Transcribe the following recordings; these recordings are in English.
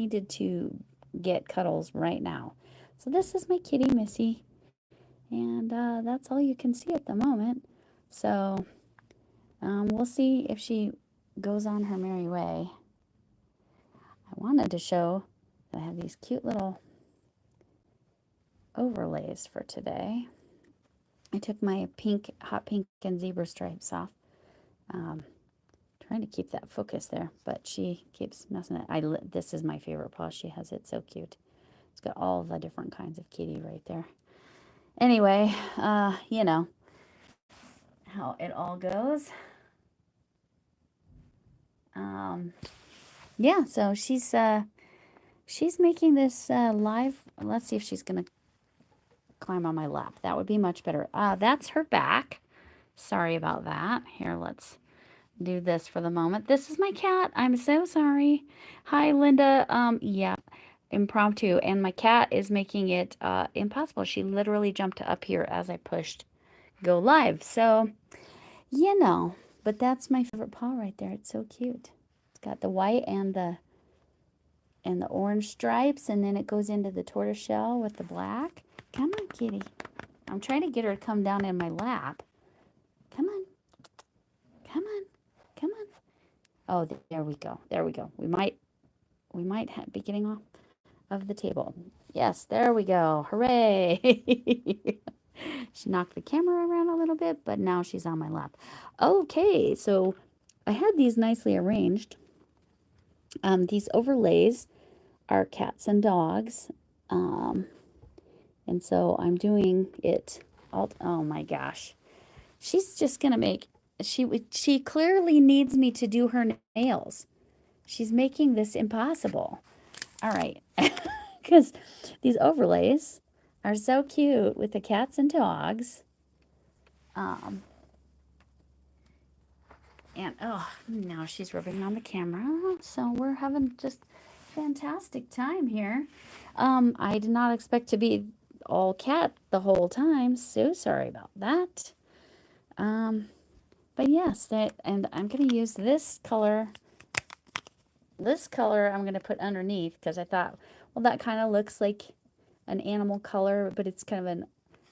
needed to get cuddles right now. So this is my kitty, Missy. And that's all you can see at the moment. So we'll see if she goes on her merry way. I wanted to show that I have these cute little overlays for today. I took my pink, hot pink and zebra stripes off. Um, Trying to keep that focus there, but she keeps messing it. This is my favorite paw she has. It's so cute. It's got all the different kinds of kitty right there. Anyway, you know how it all goes. Yeah, so she's making this live. Let's see if she's gonna climb on my lap. That would be much better. That's her back. Sorry about that. Here, let's do this for the moment. This is my cat. I'm so sorry. Hi, Linda. Yeah, impromptu. And my cat is making it impossible. She literally jumped up here as I pushed go live. So, you know, but that's my favorite paw right there. It's so cute. It's got the white and the orange stripes, and then it goes into the tortoiseshell with the black. Come on, kitty. I'm trying to get her to come down in my lap. Come on. Come on. Come on. Oh, there we go. There we go. We might be getting off of the table. Yes, there we go. Hooray. She knocked the camera around a little bit, but now she's on my lap. Okay, so I had these nicely arranged. These overlays are cats and dogs. And so I'm doing it all. Oh my gosh. She's just going to make, she clearly needs me to do her nails. She's making this impossible. All right. Because these overlays are so cute with the cats and dogs. And oh, now she's rubbing on the camera. So we're having just fantastic time here. I did not expect to be all cat the whole time. So sorry about that. But yes, and I'm going to use this color. This color I'm going to put underneath because I thought, well, that kind of looks like an animal color, but it's kind of a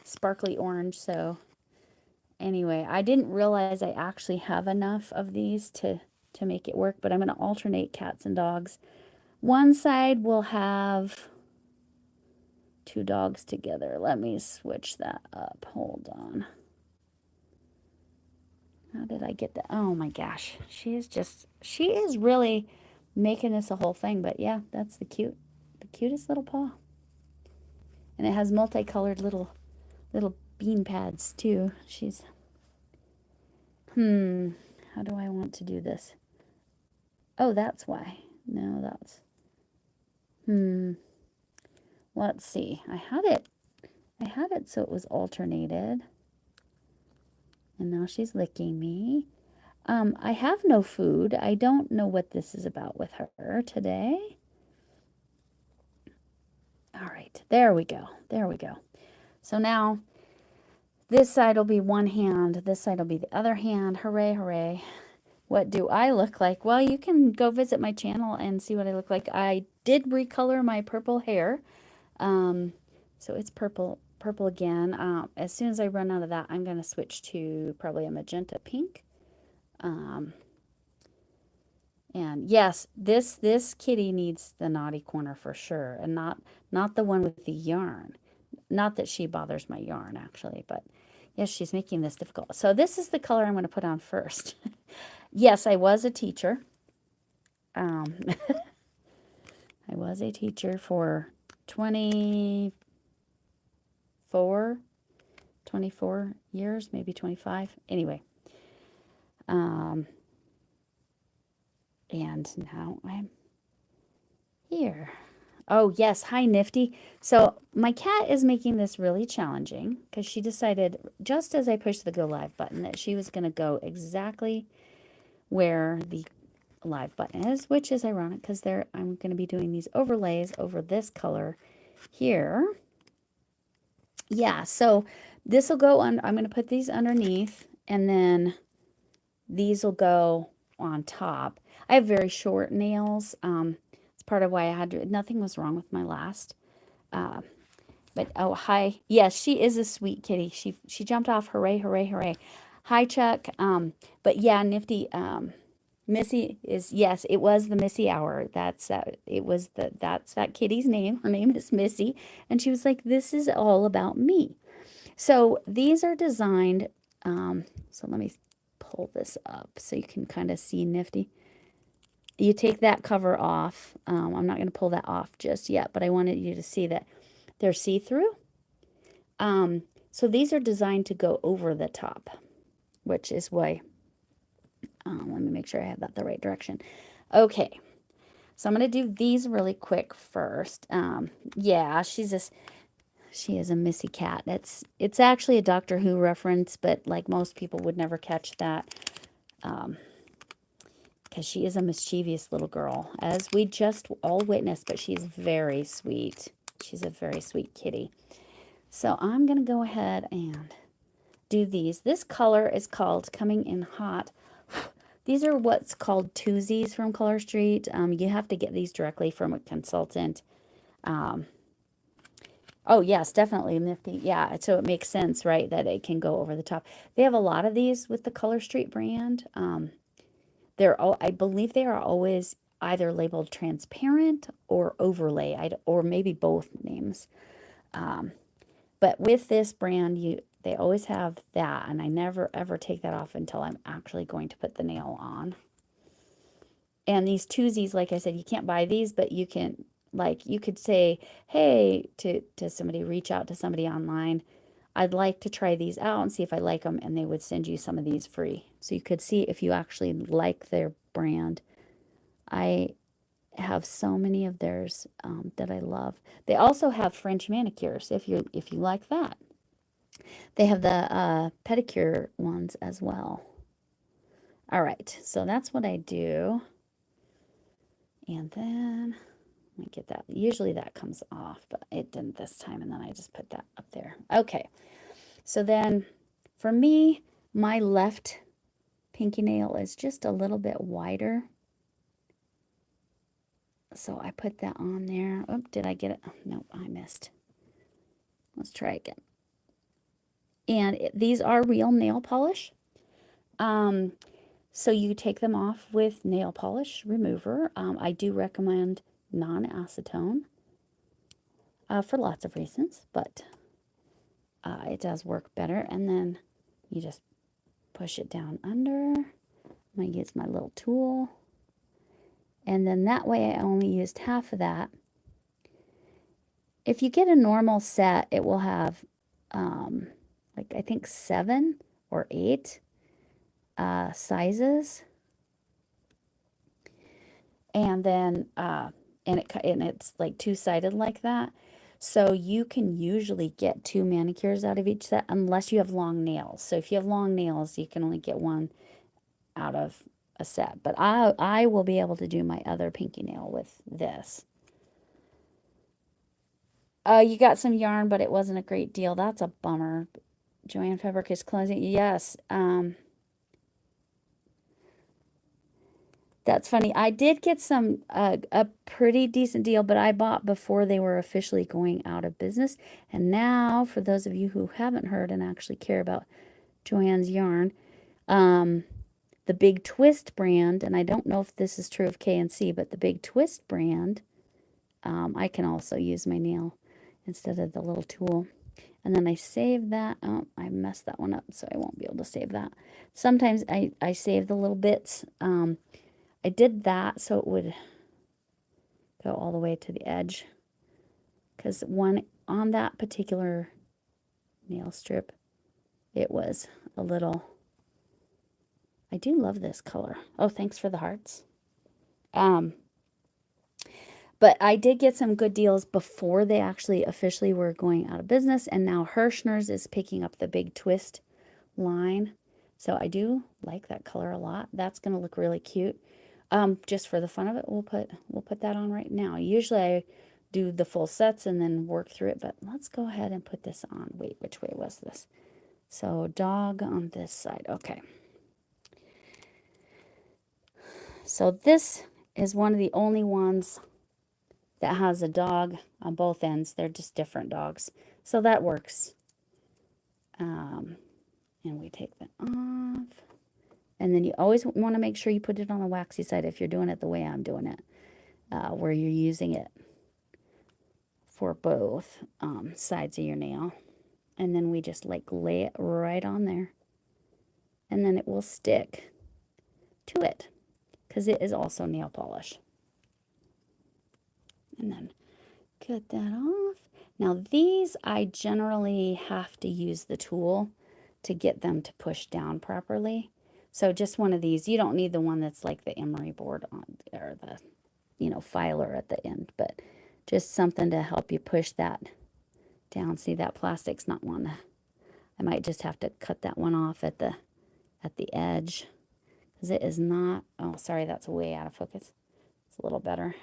sparkly orange. So anyway, I didn't realize I actually have enough of these to make it work, but I'm going to alternate cats and dogs. One side will have two dogs together. Let me switch that up. Hold on. How did I get that? Oh my gosh. She is really making this a whole thing. But yeah, that's the cutest little paw. And it has multicolored little bean pads too. How do I want to do this? Oh, that's why. No, that's, let's see. I had it so it was alternated. And now she's licking me. I have no food. I don't know what this is about with her today. All right, there we go. There we go. So now this side will be one hand. This side will be the other hand. Hooray, hooray. What do I look like? Well, you can go visit my channel and see what I look like. I did recolor my purple hair. So it's purple again. As soon as I run out of that, I'm going to switch to probably a magenta pink. And yes, this kitty needs the naughty corner for sure, and not the one with the yarn. Not that she bothers my yarn, actually, but yes, she's making this difficult. So this is the color I'm going to put on first. Yes, I was a teacher. I was a teacher for 24 years, maybe 25. Anyway. And now I'm here. Oh, yes. Hi, Nifty. So my cat is making this really challenging because she decided just as I pushed the go live button that she was going to go exactly where the live button is, which is ironic because I'm going to be doing these overlays over this color here. Yeah, so this will go on. I'm going to put these underneath, and then these will go on top. I have very short nails. It's part of why I had to, nothing was wrong with my last. Uh, but oh, hi. Yes, she is a sweet kitty. She jumped off. Hooray, hooray, hooray. Hi, Chuck. But yeah, Nifty. Missy is, yes, it was the Missy hour. That's that kitty's name. Her name is Missy, and she was like, "This is all about me." So these are designed. So let me pull this up so you can kind of see Nifty. You take that cover off. I'm not going to pull that off just yet, but I wanted you to see that they're see-through. So these are designed to go over the top, which is why. Let me make sure I have that the right direction. Okay, so I'm going to do these really quick first. Yeah, she is a Missy cat. It's actually a Doctor Who reference, but like most people would never catch that. Because she is a mischievous little girl, as we just all witnessed, but she's very sweet. She's a very sweet kitty. So I'm going to go ahead and do these. This color is called Coming in Hot. These are what's called twosies from Color Street. You have to get these directly from a consultant. Oh, yes, definitely Nifty. Yeah, so it makes sense, right, that it can go over the top. They have a lot of these with the Color Street brand. I believe they are always either labeled transparent or overlay, or maybe both names. But with this brand, they always have that, and I never ever take that off until I'm actually going to put the nail on. And these twosies, like I said, you can't buy these, but you can, like, you could say, hey, to somebody, reach out to somebody online. I'd like to try these out and see if I like them, and they would send you some of these free. So you could see if you actually like their brand. I have so many of theirs that I love. They also have French manicures if you like that. They have the pedicure ones as well. All right, so that's what I do. And then let me get that. Usually that comes off, but it didn't this time, and then I just put that up there. Okay, so then for me, my left pinky nail is just a little bit wider. So I put that on there. Oh, did I get it? Oh, nope, I missed. Let's try again. And these are real nail polish. So you take them off with nail polish remover. I do recommend non-acetone for lots of reasons, but it does work better. And then you just push it down under. I'm going to use my little tool. And then that way I only used half of that. If you get a normal set, it will have like I think 7 or 8 sizes. And then and it's like two-sided like that. So you can usually get 2 manicures out of each set unless you have long nails. So if you have long nails, you can only get 1 out of a set. But I will be able to do my other pinky nail with this. You got some yarn, but it wasn't a great deal. That's a bummer. Joanne Fabric is closing. Yes. That's funny. I did get some a pretty decent deal, but I bought before they were officially going out of business. And now, for those of you who haven't heard and actually care about Joanne's yarn, the Big Twist brand, and I don't know if this is true of K&C, but the Big Twist brand, I can also use my nail instead of the little tool. And then I save that. Oh, I messed that one up, so I won't be able to save that. Sometimes I save the little bits. I did that so it would go all the way to the edge. Because on that particular nail strip, it was a little... I do love this color. Oh, thanks for the hearts. But I did get some good deals before they actually officially were going out of business. And now Hirschner's is picking up the Big Twist line. So I do like that color a lot. That's going to look really cute. Just for the fun of it, we'll put that on right now. Usually I do the full sets and then work through it. But let's go ahead and put this on. Wait, which way was this? So dog on this side. Okay. So this is one of the only ones that has a dog on both ends. They're just different dogs. So that works. And we take that off. And then you always want to make sure you put it on the waxy side if you're doing it the way I'm doing it, where you're using it for both sides of your nail. And then we just like lay it right on there. And then it will stick to it because it is also nail polish. And then cut that off. Now these, I generally have to use the tool to get them to push down properly. So just one of these. You don't need the one that's like the emery board on, or the, filer at the end, but just something to help you push that down. See, that plastic's not one. I might just have to cut that one off at the edge because it is not. Oh, sorry, that's way out of focus. It's a little better.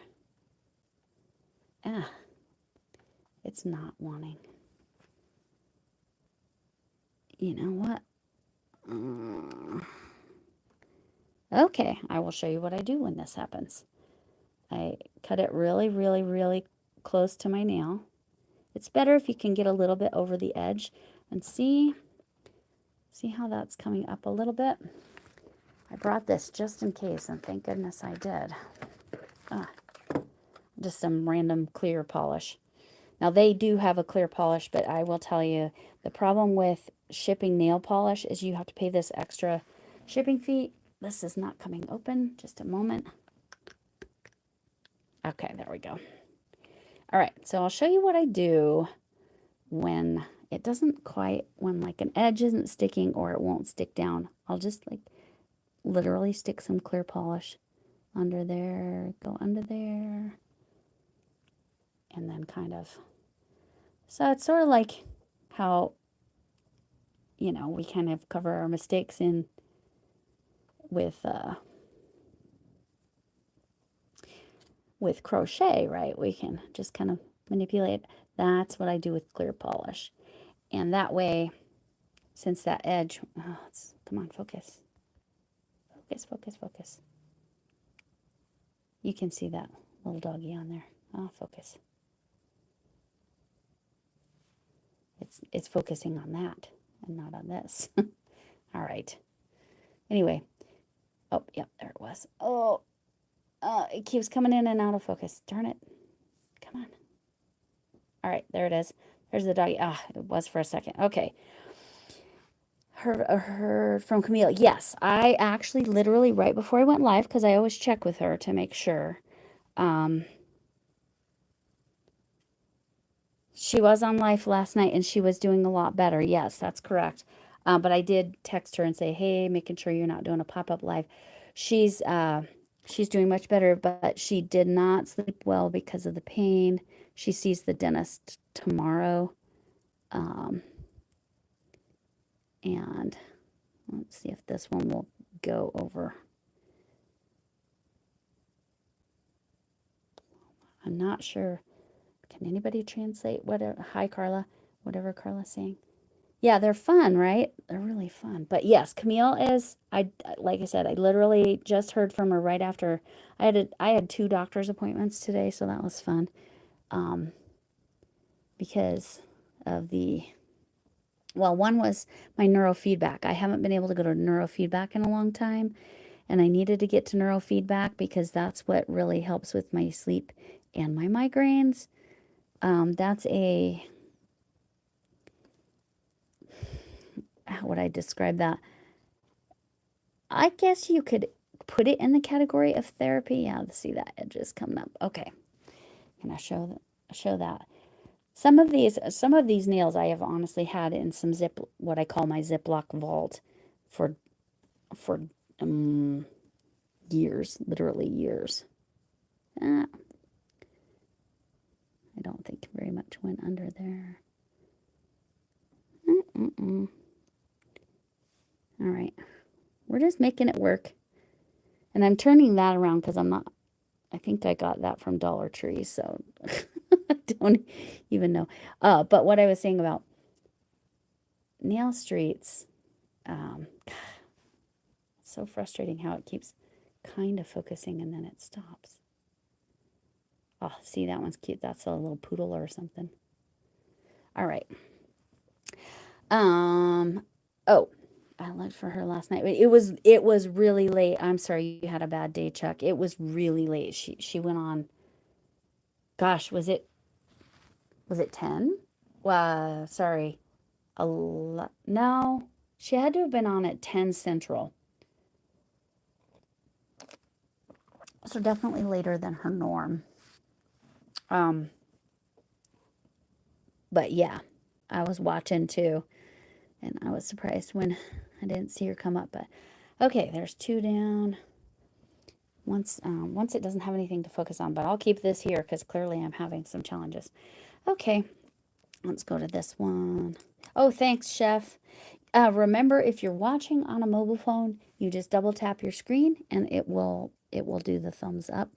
It's not wanting. You know what? Okay, I will show you what I do when this happens. I cut it really, really, really close to my nail. It's better if you can get a little bit over the edge and see how that's coming up a little bit. I brought this just in case, and thank goodness I did. Just some random clear polish. Now they do have a clear polish, but I will tell you the problem with shipping nail polish is you have to pay this extra shipping fee. This is not coming open. Just a moment. Okay, there we go. All right, so I'll show you what I do when it doesn't quite, when like an edge isn't sticking or it won't stick down. I'll just like literally stick some clear polish under there, go under there, and then kind of, so it's sort of like how, we kind of cover our mistakes in with crochet, right? We can just kind of manipulate. That's what I do with clear polish. And that way, since that edge, come on, focus. Focus, focus, focus. You can see that little doggy on there. Oh, focus. It's focusing on that and not on this. All right. Anyway. Oh, yeah, there it was. Oh, it keeps coming in and out of focus. Darn it. Come on. All right, there it is. There's the doggy. It was for a second. Okay. Heard from Camille. Yes, I actually literally right before I went live, because I always check with her to make sure. She was on live last night and she was doing a lot better. Yes, that's correct. But I did text her and say, hey, making sure you're not doing a pop-up live. She's doing much better, but she did not sleep well because of the pain. She sees the dentist tomorrow. And let's see if this one will go over. I'm not sure. Can anybody translate hi Carla, whatever Carla's saying? Yeah, they're fun, right? They're really fun. But yes, Camille is, like I said, I literally just heard from her right after. I had 2 doctor's appointments today, so that was fun. Because of one was my neurofeedback. I haven't been able to go to neurofeedback in a long time, and I needed to get to neurofeedback because that's what really helps with my sleep and my migraines. That's how would I describe that? I guess you could put it in the category of therapy. Yeah, see that edge is coming up. Okay, I'm gonna show that. Some of these nails I have honestly had in some what I call my Ziploc vault for years, literally years. I don't think very much went under there. All right, we're just making it work. And I'm turning that around because I think I got that from Dollar Tree, so I don't even know. But what I was saying about nail streets, it's so frustrating how it keeps kind of focusing and then it stops. Oh, see, that one's cute. That's a little poodle or something. All right. Oh, I looked for her last night. It was really late. I'm sorry you had a bad day, Chuck. It was really late. She went on. Gosh, was it 10? Sorry. No, she had to have been on at 10 Central. So definitely later than her norm. But yeah, I was watching too, and I was surprised when I didn't see her come up. But okay, there's 2 down. Once it doesn't have anything to focus on, but I'll keep this here because clearly I'm having some challenges. Okay, let's go to this one. Oh, thanks, Chef. Remember, if you're watching on a mobile phone, you just double tap your screen and it will do the thumbs up.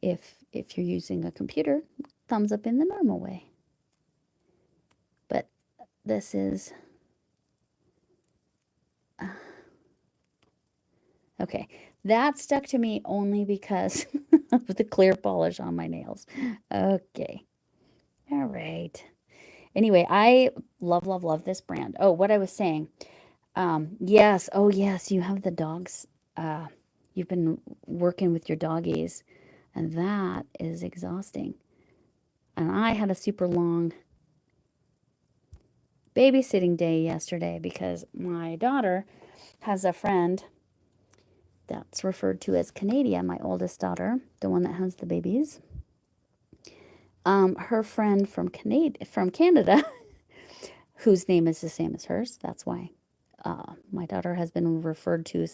If you're using a computer, thumbs up in the normal way. But this is okay. That stuck to me only because of the clear polish on my nails. Okay. All right. Anyway, I love this brand. Oh, what I was saying. Yes. Oh, yes. You have the dogs. You've been working with your doggies, and that is exhausting. And I had a super long babysitting day yesterday because my daughter has a friend that's referred to as Canada, my oldest daughter, the one that has the babies. Her friend from Canada, whose name is the same as hers. That's why my daughter has been referred to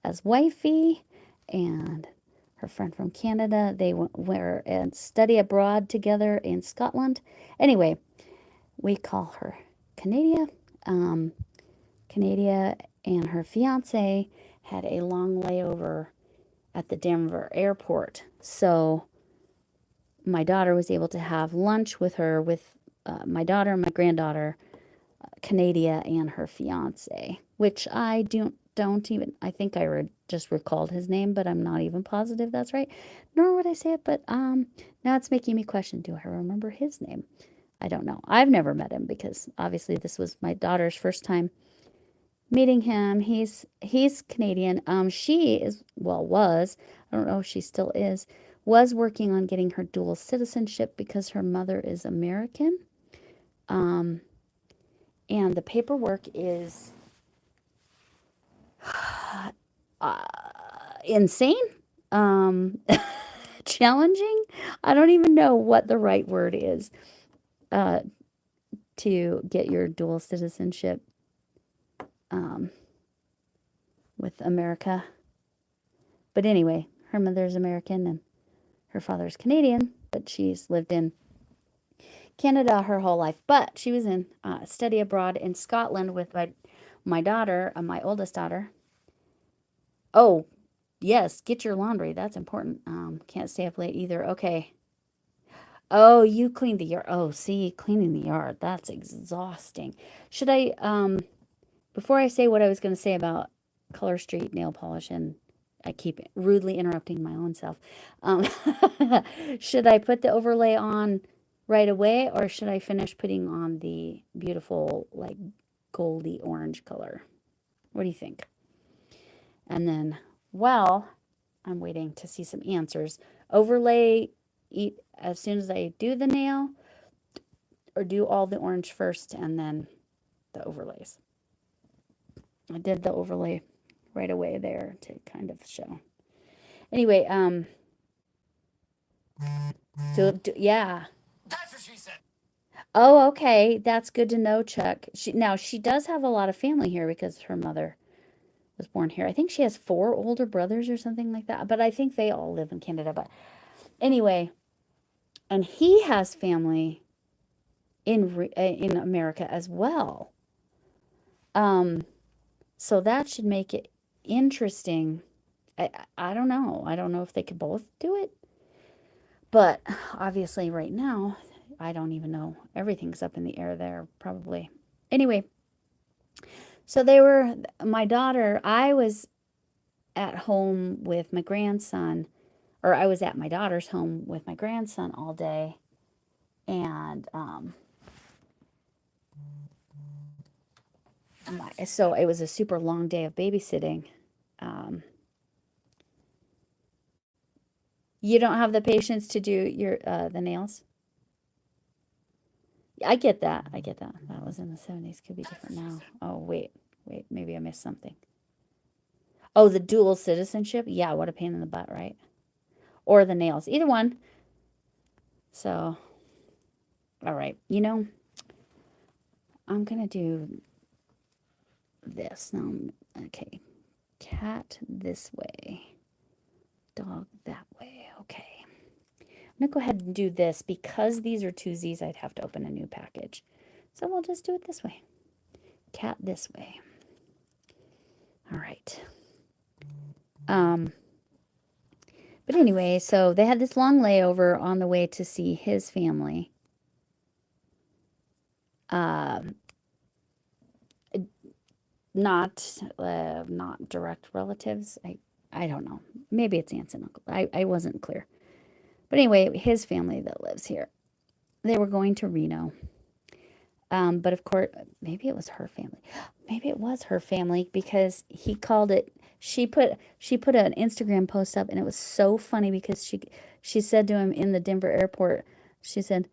as wifey, and her friend from Canada. They were and study abroad together in Scotland. Anyway, we call her Canada. Canada and her fiance had a long layover at the Denver airport. So my daughter was able to have lunch with her, with my daughter and my granddaughter, Canada and her fiance, which I don't even, I think I just recalled his name, but I'm not even positive that's right. Nor would I say it, but now it's making me question, do I remember his name? I don't know. I've never met him because obviously this was my daughter's first time meeting him. He's Canadian. She was, I don't know if she still is, was working on getting her dual citizenship because her mother is American. And the paperwork is insane, challenging. I don't even know what the right word is to get your dual citizenship with America. But anyway, her mother's American and her father's Canadian, but she's lived in Canada her whole life. But she was in study abroad in Scotland with my daughter, my oldest daughter. Oh, yes, get your laundry. That's important. Can't stay up late either. Okay. Oh, you cleaned the yard. Oh, see, cleaning the yard. That's exhausting. Should I, before I say what I was going to say about Color Street nail polish, and I keep rudely interrupting my own self, should I put the overlay on right away, or should I finish putting on the beautiful, like, goldy orange color? What do you think? And then, well, I'm waiting to see some answers. Overlay as soon as I do the nail, or do all the orange first and then the overlays. I did the overlay right away there to kind of show. Anyway, so yeah. That's what she said. Oh, okay. That's good to know, Chuck. She does have a lot of family here because her mother was born here. I think she has 4 older brothers or something like that, but I think they all live in Canada. But anyway, and he has family in America as well. So that should make it interesting. I don't know. I don't know if they could both do it. But obviously right now, I don't even know. Everything's up in the air there, probably. Anyway, so my daughter, I was at home with my grandson or I was at my daughter's home with my grandson all day, and so it was a super long day of babysitting. Um, you don't have the patience to do your the nails? I get that. I get that. That was in the 70s. Could be different now. Oh, wait. Wait, maybe I missed something. Oh, the dual citizenship? Yeah, what a pain in the butt, right? Or the nails. Either one. So, all right. You know, I'm going to do this. Now, okay. Cat this way. Dog that way. Okay. I'm going to go ahead and do this. Because these are 2Zs, I'd have to open a new package. So we'll just do it this way. Cat this way. All right. But anyway, so they had this long layover on the way to see his family. Not direct relatives. I don't know. Maybe it's aunts and uncles. I wasn't clear. But anyway, his family that lives here. They were going to Reno. But of course, maybe it was her family. Maybe it was her family because he called it. She put an Instagram post up, and it was so funny because she said to him in the Denver airport, she said,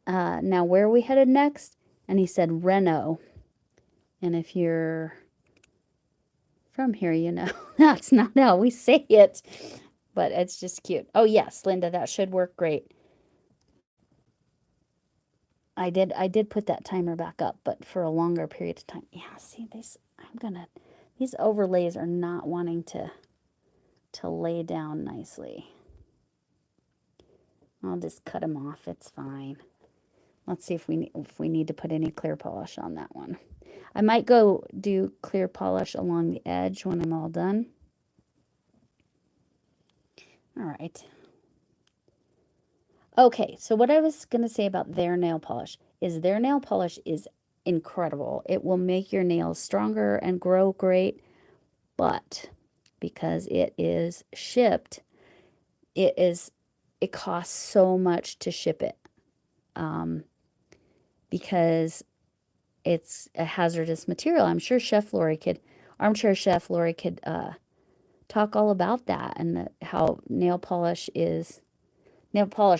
"Now where are we headed next?" And he said, "Reno." And if you're from here, you know that's not how we say it, but it's just cute. Oh yes, Linda, that should work great. I did put that timer back up, but for a longer period of time. Yeah, see these overlays are not wanting to lay down nicely. I'll just cut them off. It's fine. Let's see if we need to put any clear polish on that one. I might go do clear polish along the edge when I'm all done. All right. Okay, so what I was going to say about their nail polish is their nail polish is incredible. It will make your nails stronger and grow great, but because it is shipped, it costs so much to ship it because it's a hazardous material. Armchair Chef Lori could talk all about that and how nail polish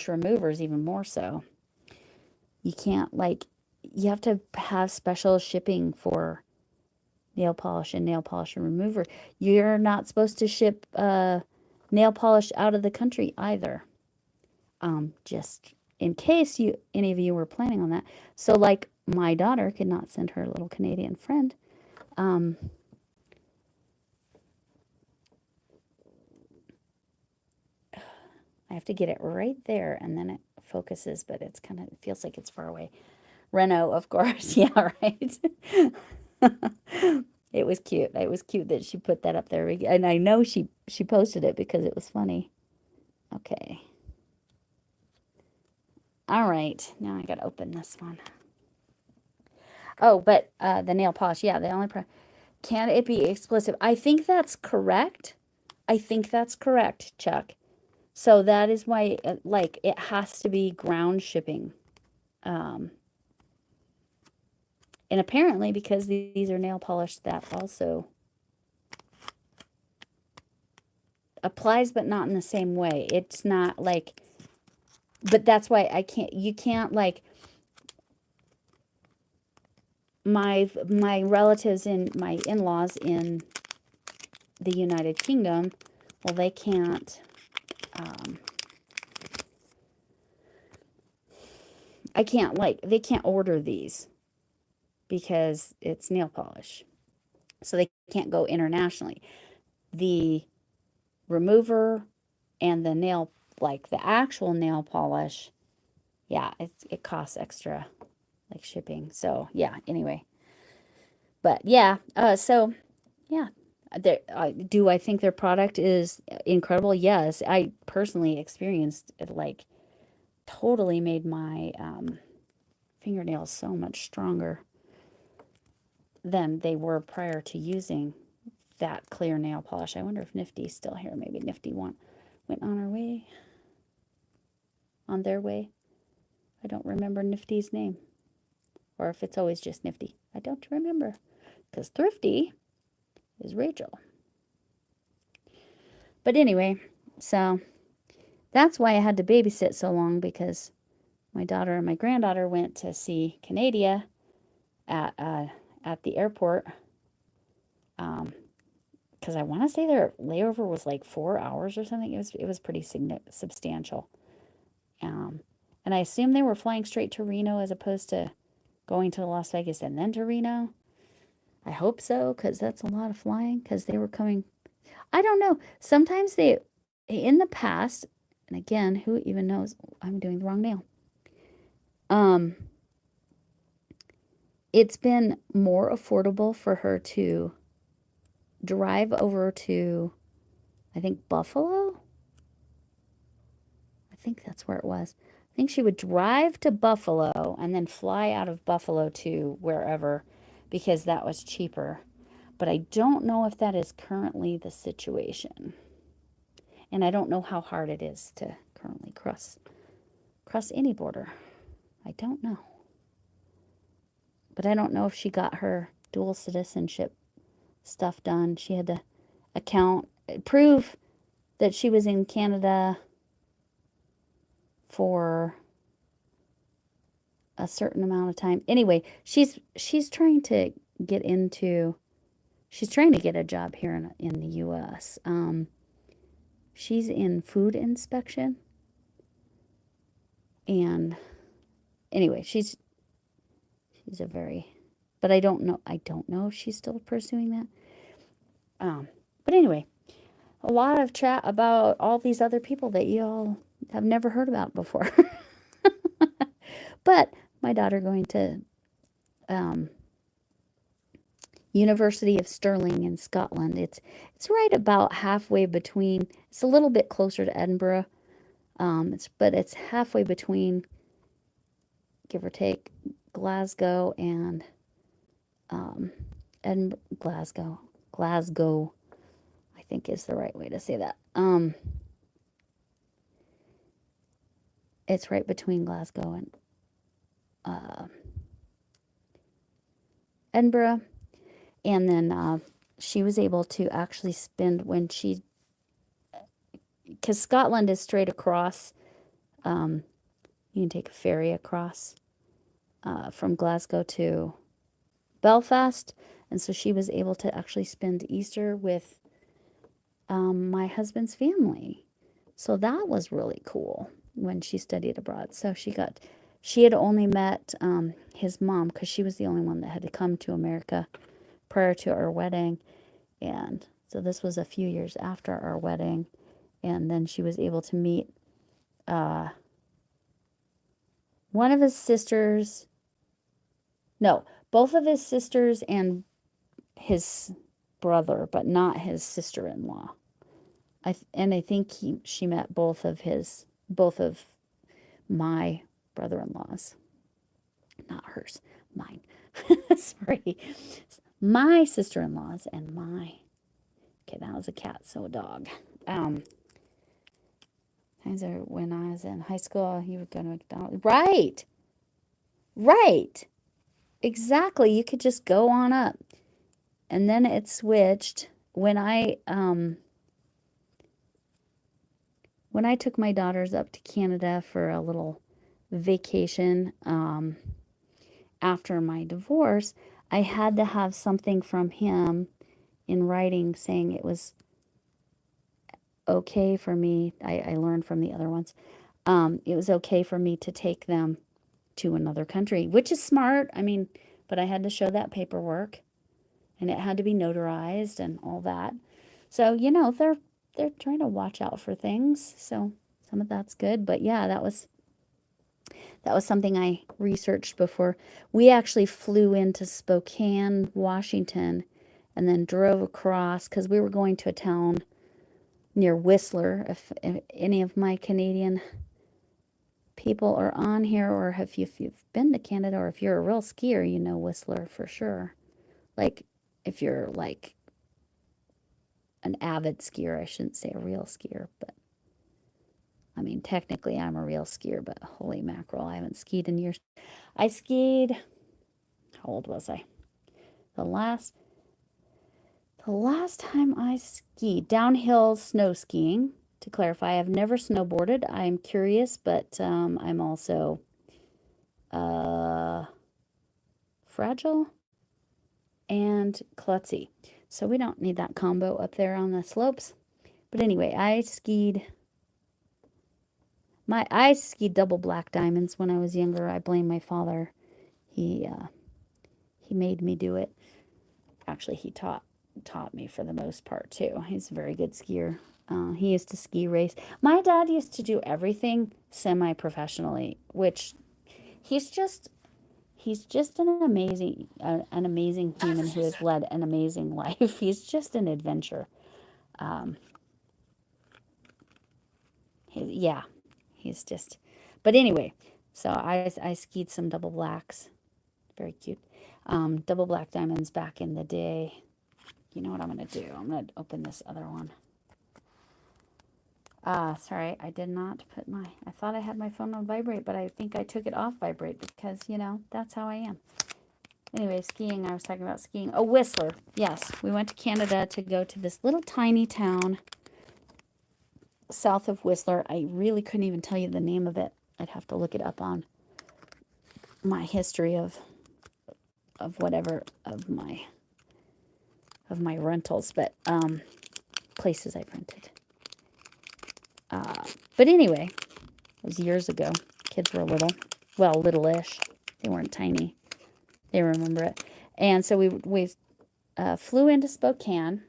removers even more so. You can't you have to have special shipping for nail polish and nail polish remover. You're not supposed to ship nail polish out of the country either. Just in case any of you were planning on that. So like my daughter could not send her little Canadian friend. I have to get it right there and then it focuses, but it feels like it's far away. Renault, of course. Yeah, right. It was cute. It was cute that she put that up there. And I know she posted it because it was funny. Okay. All right. Now I got to open this one. Oh, but the nail polish. Yeah, the only can it be explicit? I think that's correct. I think that's correct, Chuck. So that is why, it has to be ground shipping. And apparently, because these are nail polish, that also applies, but not in the same way. It's not but that's why you can't, my relatives and my in-laws in the United Kingdom, well, they can't, they can't order these because it's nail polish. So they can't go internationally. The remover and the nail, the actual nail polish, yeah, it costs extra, shipping. So, yeah, anyway. But, yeah, so, yeah. Do I think their product is incredible? Yes. I personally experienced it, totally made my fingernails so much stronger than they were prior to using that clear nail polish. I wonder if Nifty's still here. Maybe Nifty went on our way, on their way. I don't remember Nifty's name, or if it's always just Nifty. I don't remember, because Thrifty is Rachel. But anyway, so that's why I had to babysit so long, because my daughter and my granddaughter went to see Canada at the airport, because I want to say their layover was like 4 hours or something. It was pretty substantial. And I assume they were flying straight to Reno as opposed to going to Las Vegas and then to Reno. I hope so, because that's a lot of flying, because they were coming. I don't know. Sometimes they, in the past, and again, who even knows? I'm doing the wrong nail. It's been more affordable for her to drive over to, I think, Buffalo. I think that's where it was. I think she would drive to Buffalo and then fly out of Buffalo to wherever, because that was cheaper. But I don't know if that is currently the situation. And I don't know how hard it is to currently cross any border. I don't know. But I don't know if she got her dual citizenship stuff done. She had to prove that she was in Canada for a certain amount of time. Anyway, she's trying to get into, she's trying to get a job here in the U.S. She's in food inspection. And anyway, she's a very, but I don't know if she's still pursuing that. But anyway, a lot of chat about all these other people that you all have never heard about before. But my daughter going to University of Stirling in Scotland. It's right about halfway between. It's a little bit closer to Edinburgh, but it's halfway between, give or take, Glasgow and Glasgow, I think is the right way to say that. It's right between Glasgow and Edinburgh. And then she was able to actually spend, because Scotland is straight across. You can take a ferry across from Glasgow to Belfast. And so she was able to actually spend Easter with my husband's family. So that was really cool when she studied abroad. So she had only met his mom, because she was the only one that had to come to America prior to our wedding. And so this was a few years after our wedding. And then she was able to meet one of his sisters. No, both of his sisters and his brother, but not his sister-in-law. I think she met both of my brother-in-laws. Not hers, mine. Sorry. My sister-in-laws and my, okay, that was a cat, so a dog. When I was in high school, you would go to McDonald's. Right. Exactly. You could just go on up. And then it switched when I took my daughters up to Canada for a little vacation after my divorce. I had to have something from him in writing saying it was okay for me. I learned from the other ones. It was okay for me to take them to another country, which is smart. I mean, but I had to show that paperwork, and it had to be notarized and all that. So, they're trying to watch out for things. So some of that's good. But yeah, that was something I researched before. We actually flew into Spokane, Washington, and then drove across, because we were going to a town near Whistler. If any of my Canadian people are on here, or if you've been to Canada, or if you're a real skier, you know Whistler for sure. Like, if you're like an avid skier, I shouldn't say a real skier, but I mean, technically I'm a real skier, but holy mackerel, I haven't skied in years. I skied, how old was I? The last time I skied, downhill snow skiing. To clarify, I've never snowboarded. I'm curious, but I'm also fragile and klutzy. So we don't need that combo up there on the slopes. But anyway, I skied double black diamonds when I was younger. I blame my father. He made me do it. Actually, he taught me for the most part too. He's a very good skier. He used to ski race. My dad used to do everything semi-professionally, which he's just an amazing human who has led an amazing life. He's just an adventure. Yeah, he's just. But anyway, so I skied some double blacks, very cute. Double black diamonds back in the day. You know what I'm gonna do? I'm gonna open this other one. Sorry, I did not put I thought I had my phone on vibrate, but I think I took it off vibrate because, you know, that's how I am. Anyway, skiing, I was talking about skiing. Oh, Whistler. Yes, we went to Canada to go to this little tiny town south of Whistler. I really couldn't even tell you the name of it. I'd have to look it up on my history of whatever of my rentals, but places I've rented. But anyway, it was years ago. Kids were little. Well, little-ish. They weren't tiny. They remember it. And so we flew into Spokane.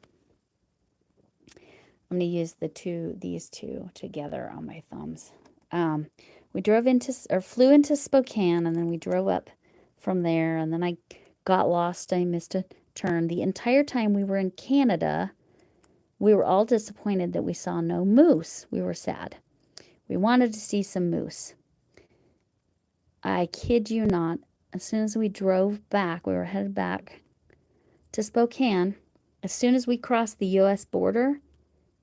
I'm going to use these two together on my thumbs. We flew into Spokane, and then we drove up from there, and then I got lost. I missed a turn. The entire time we were in Canada, we were all disappointed that we saw no moose. We were sad. We wanted to see some moose. I kid you not, as soon as we drove back, we were headed back to Spokane. As soon as we crossed the U.S. border,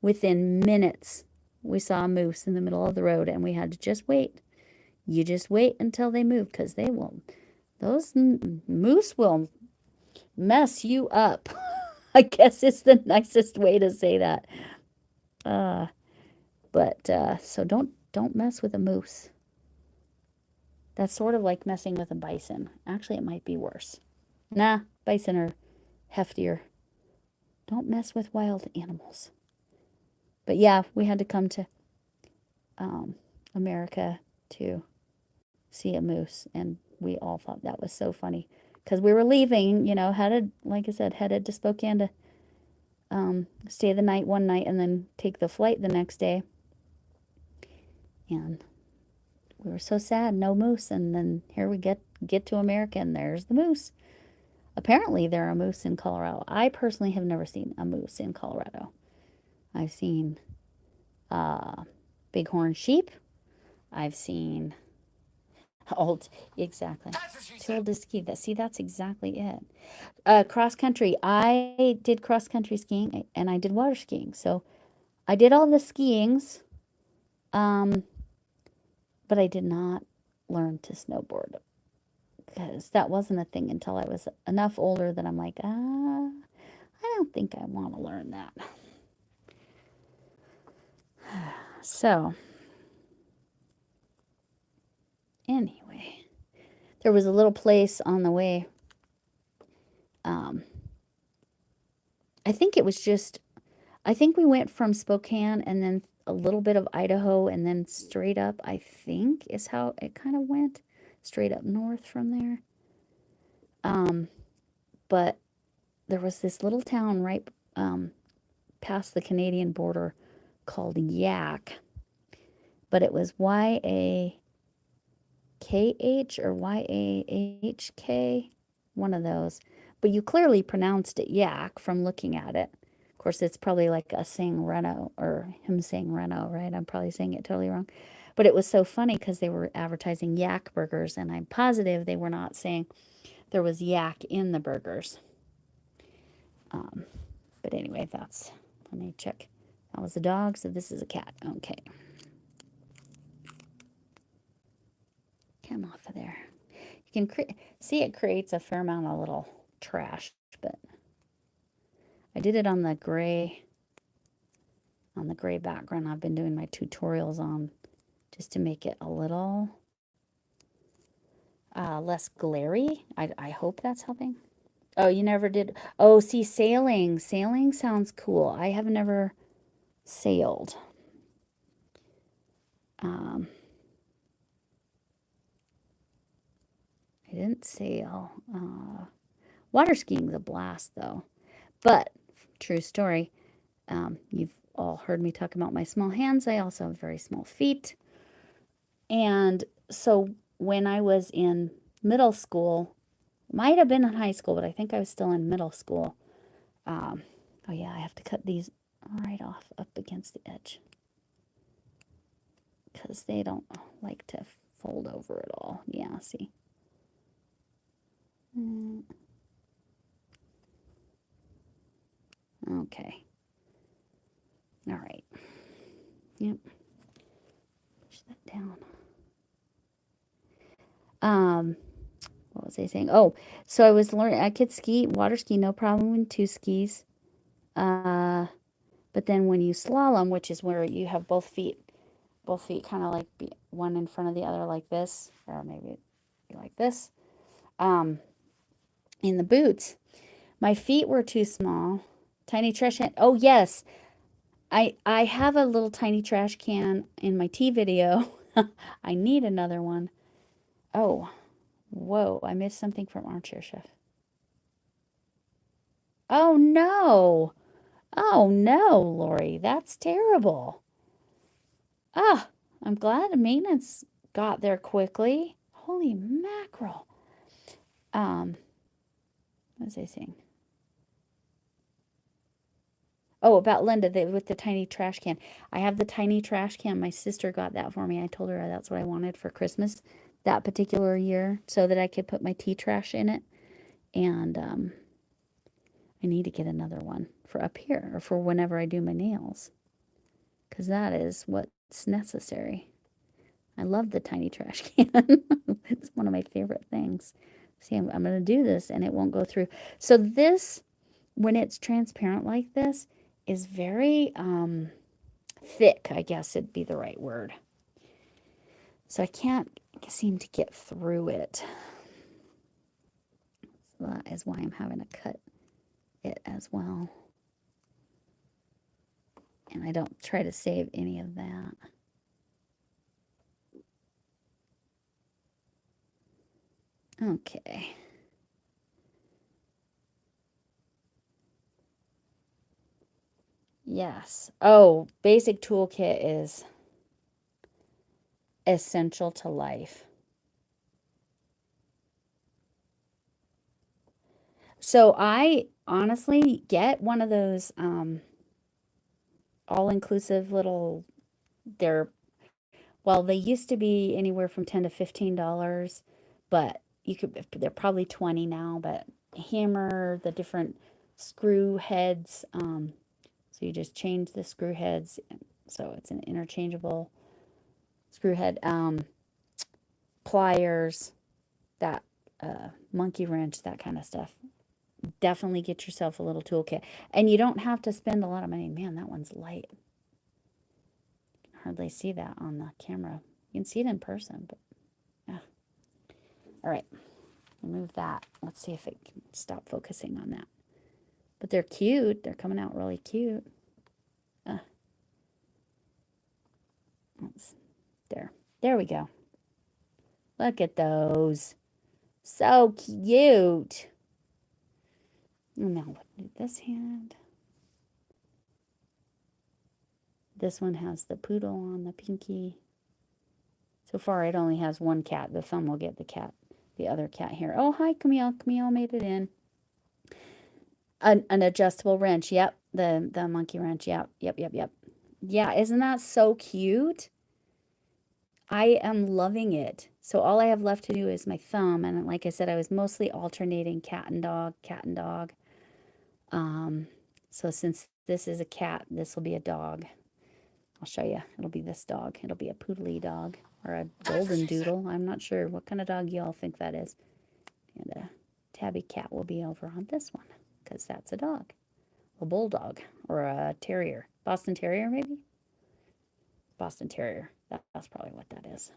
within minutes, we saw a moose in the middle of the road, and we had to just wait. You just wait until they move, because they will. Those moose will mess you up. I guess it's the nicest way to say that. So don't mess with a moose. That's sort of like messing with a bison. Actually, it might be worse. Nah, bison are heftier. Don't mess with wild animals. But yeah, we had to come to America to see a moose, and we all thought that was so funny because we were leaving, you know, like I said, headed to Spokane to stay the night one night and then take the flight the next day. And we were so sad, no moose. And then here we get to America, and there's the moose. Apparently, there are moose in Colorado. I personally have never seen a moose in Colorado. I've seen bighorn sheep. I've seen exactly. Too old to ski. That's exactly it. Cross country. I did cross country skiing and I did water skiing. So I did all the skiings, but I did not learn to snowboard because that wasn't a thing until I was enough older that I'm like, I don't think I want to learn that. So anyway, there was a little place on the way. I think we went from Spokane and then a little bit of Idaho and then straight up, I think is how it kind of went, straight up north from there. But there was this little town right past the Canadian border called Yak, but it was YAKH or YAHK, one of those. But you clearly pronounced it Yak from looking at it. Of course, it's probably like us saying Reno or him saying Reno, right? I'm probably saying it totally wrong. But it was so funny because they were advertising yak burgers, and I'm positive they were not saying there was yak in the burgers. But anyway, let me check. That was a dog, so this is a cat. Okay. him off of there. You can see it creates a fair amount of little trash, but I did it on the gray background I've been doing my tutorials on, just to make it a little less glary. I hope that's helping. Oh, you never did. Oh, see, sailing. Sailing sounds cool. I have never sailed. I didn't sail. Water skiing's a blast, though. But, true story, you've all heard me talk about my small hands. I also have very small feet. And so when I was in middle school, might have been in high school, but I think I was still in middle school. Oh yeah, I have to cut these right off up against the edge, because they don't like to fold over at all. Yeah, see. Okay. All right. Yep. Push that down. What was I saying? Oh, so I was learning. I could ski, water ski, no problem with 2 skis. But then when you slalom, which is where you have both feet kind of like one in front of the other like this, or maybe like this, in the boots, my feet were too small. Tiny trash can. Oh yes, I have a little tiny trash can in my tea video. I need another one. Oh, whoa, I missed something from Armchair Chef. Oh no. Oh no, Lori, that's terrible. Ah, I'm glad the maintenance got there quickly. Holy mackerel. What was I saying? Oh, about Linda with the tiny trash can. I have the tiny trash can. My sister got that for me. I told her that's what I wanted for Christmas that particular year, so that I could put my tea trash in it. And I need to get another one for up here, or for whenever I do my nails, because that is what's necessary. I love the tiny trash can. It's one of my favorite things. See, I'm going to do this and it won't go through. So this, when it's transparent like this, is very thick, I guess it'd be the right word. So I can't seem to get through it. So that is why I'm having to cut it as well. And I don't try to save any of that. Okay. Yes. Oh, basic toolkit is essential to life. So I honestly get one of those all-inclusive little, well, they used to be anywhere from $10 to $15, but they're probably 20 now, but hammer, the different screw heads, so you just change the screw heads, so it's an interchangeable screw head, pliers, that monkey wrench, that kind of stuff. Definitely get yourself a little toolkit. And you don't have to spend a lot of money. Man, that one's light. You can hardly see that on the camera. You can see it in person, but yeah. All right. Remove that. Let's see if it can stop focusing on that. But they're cute. They're coming out really cute. There. There we go. Look at those. So cute. Now, what did this hand? This one has the poodle on the pinky. So far, it only has one cat. The thumb will get the other cat here. Oh, hi, Camille. Camille made it in. An adjustable wrench. Yep. The monkey wrench. Yep. Yeah, isn't that so cute? I am loving it. So all I have left to do is my thumb. And like I said, I was mostly alternating cat and dog. So since this is a cat, this will be a dog. I'll show you. It'll be this dog. It'll be a poodly dog. or a golden doodle. I'm not sure what kind of dog y'all think that is. And a tabby cat will be over on this one because that's a dog. A bulldog or a terrier. Boston Terrier, maybe? Boston Terrier. That's probably what that is.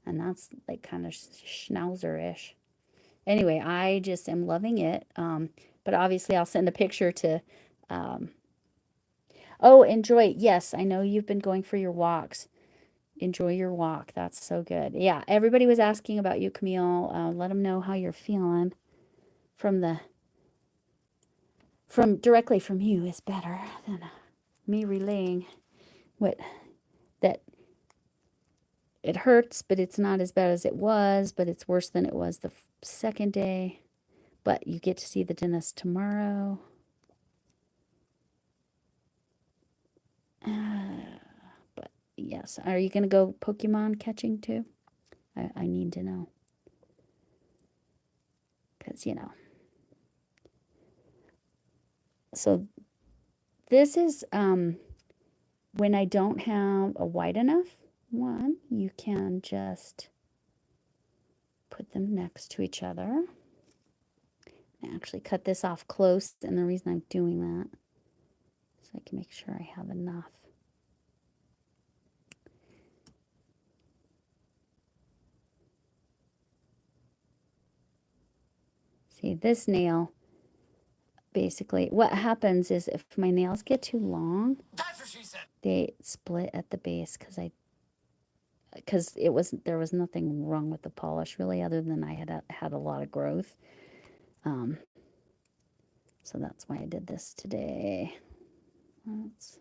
And that's like kind of schnauzer-ish. Anyway, I just am loving it. But obviously I'll send a picture to, oh, enjoy. Yes, I know you've been going for your walks. Enjoy your walk. That's so good. Yeah, everybody was asking about you, Camille. Let them know how you're feeling from directly from you is better than me relaying what that it hurts, but it's not as bad as it was, but it's worse than it was the second day. But you get to see the dentist tomorrow. But yes, are you going to go Pokemon catching too? I need to know. Because, so this is when I don't have a wide enough one, you can just put them next to each other. I actually cut this off close, and the reason I'm doing that is so I can make sure I have enough. See, this nail, basically, what happens is if my nails get too long, they split at the base because there was nothing wrong with the polish really, other than I had a lot of growth. So that's why I did this today. Let's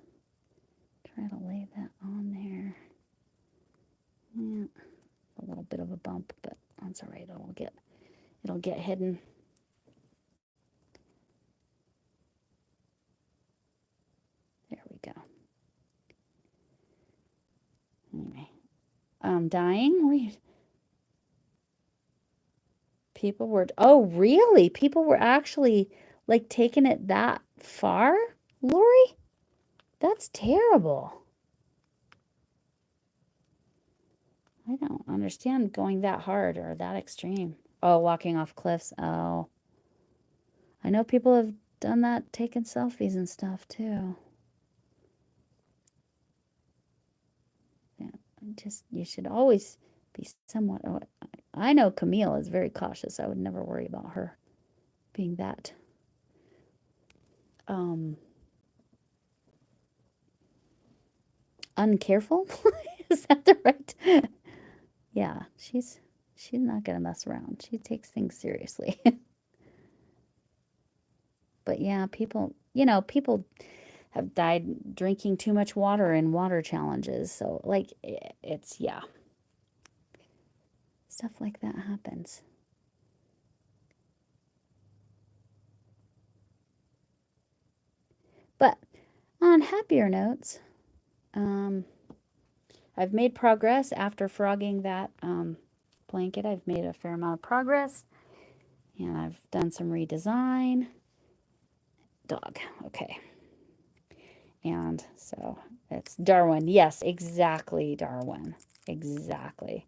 try to lay that on there. Yeah, a little bit of a bump, but that's all right. It'll get hidden. There we go. Anyway, dying. People were, oh, really? People were actually like taking it that far, Lori? That's terrible. I don't understand going that hard or that extreme. Oh, walking off cliffs. Oh, I know people have done that, taken selfies and stuff too. Yeah, you should always be somewhat. I know Camille is very cautious. I would never worry about her being that. Uncareful? Is that the right? Yeah, she's not gonna mess around. She takes things seriously. But yeah, people have died drinking too much water in water challenges. So like it's yeah. Stuff like that happens. But on happier notes, I've made progress after frogging that blanket. I've made a fair amount of progress, and I've done some redesign. Dog, okay. And so it's Darwin. Yes, exactly, Darwin. Exactly.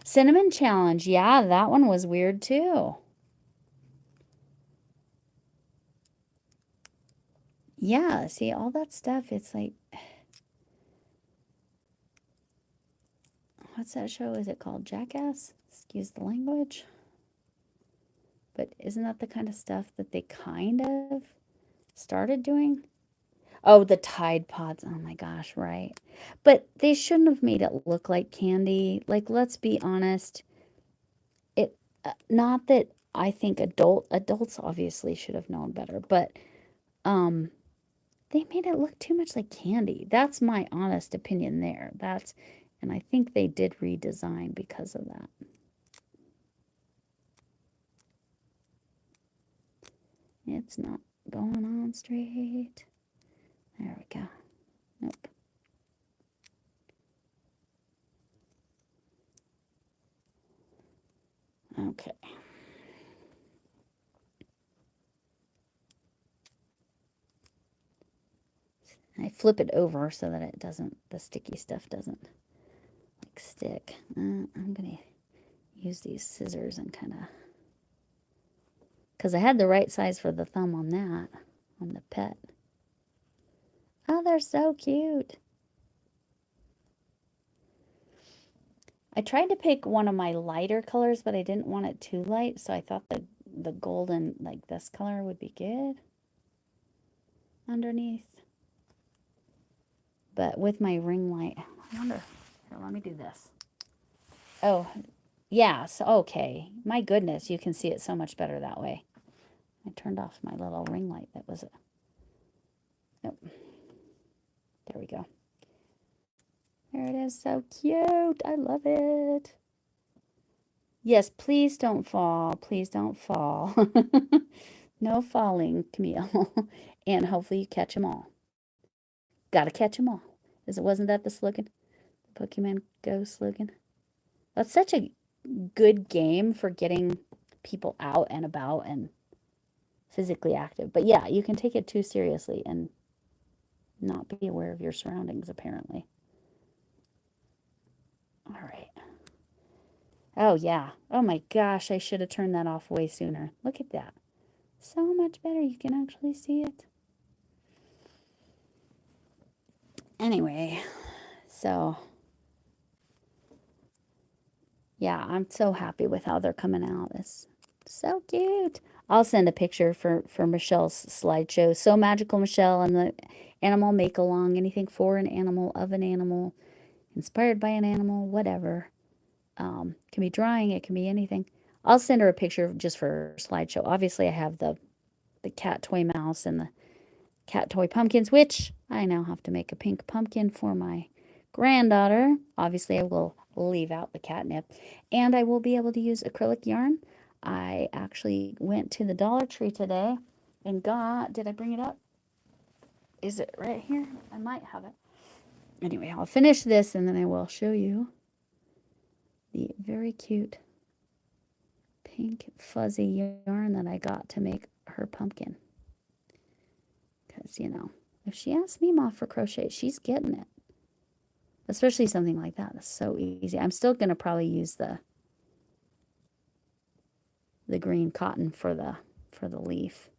Cinnamon challenge. Yeah, that one was weird too. Yeah, see, all that stuff, it's like, what's that show? Is it called Jackass? Excuse the language. But isn't that the kind of stuff that they kind of started doing? Oh, the Tide Pods. Oh my gosh, right. But they shouldn't have made it look like candy. Like, let's be honest. It not that I think adults obviously should have known better, but they made it look too much like candy. That's my honest opinion there. And I think they did redesign because of that. It's not going on straight. There we go. Nope. Okay. I flip it over so that the sticky stuff doesn't stick. I'm going to use these scissors and kind of, because I had the right size for the thumb on that, on the pet. Oh, they're so cute. I tried to pick one of my lighter colors, but I didn't want it too light, so I thought the golden, like this color, would be good underneath. But with my ring light, I wonder, here, let me do this. Oh, yeah, so, okay. My goodness, you can see it so much better that way. I turned off my little ring light. That was it. Nope. There we go. There it is. So cute. I love it. Yes, please don't fall. Please don't fall. No falling, Camille. And hopefully you catch them all. Gotta catch them all. Wasn't that the slogan? Pokemon Go slogan? That's such a good game for getting people out and about and physically active. But yeah, you can take it too seriously and not be aware of your surroundings, apparently. All right. Oh, yeah. Oh, my gosh. I should have turned that off way sooner. Look at that. So much better. You can actually see it. Anyway, so yeah, I'm so happy with how they're coming out. It's so cute. I'll send a picture for Michelle's slideshow. So Magical Michelle and the animal make-along. Anything for an animal, of an animal, inspired by an animal, whatever. Can be drawing. It can be anything. I'll send her a picture just for her slideshow. Obviously, I have the cat toy mouse and the cat toy pumpkins, which I now have to make a pink pumpkin for my granddaughter. Obviously, I will leave out the catnip. And I will be able to use acrylic yarn. I actually went to the Dollar Tree today and got, did I bring it up? Is it right here? I might have it. Anyway, I'll finish this and then I will show you the very cute pink fuzzy yarn that I got to make her pumpkin. Because, you know, if she asks me, Ma, for crochet, she's getting it. Especially something like that. It's so easy. I'm still going to probably use the green cotton for the leaf.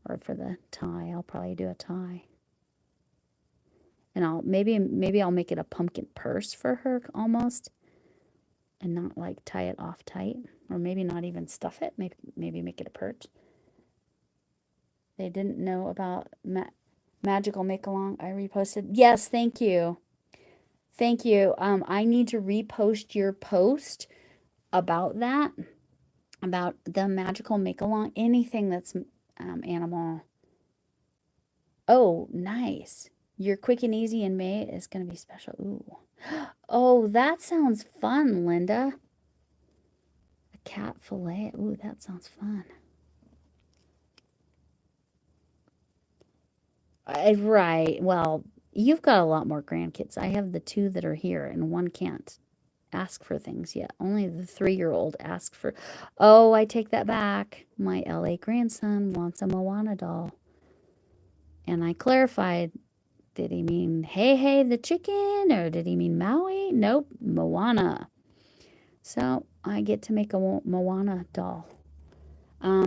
Or for the tie. I'll probably do a tie. And I'll maybe I'll make it a pumpkin purse for her almost. And not like tie it off tight. Or maybe not even stuff it. Maybe make it a purse. They didn't know about Magical Make-Along. I reposted. Yes, thank you. Thank you. I need to repost your post about that. About the Magical Make-Along. Anything that's animal. Oh, nice. Your quick and easy in May is going to be special. Ooh. Oh, that sounds fun, Linda. A cat fillet. Ooh, that sounds fun. Right. Well, you've got a lot more grandkids. I have the 2 that are here, and one can't ask for things yet. Only the 3-year-old asks for... Oh, I take that back. My LA grandson wants a Moana doll. And I clarified, did he mean Hey Hey the chicken, or did he mean Maui? Nope, Moana. So I get to make a Moana doll.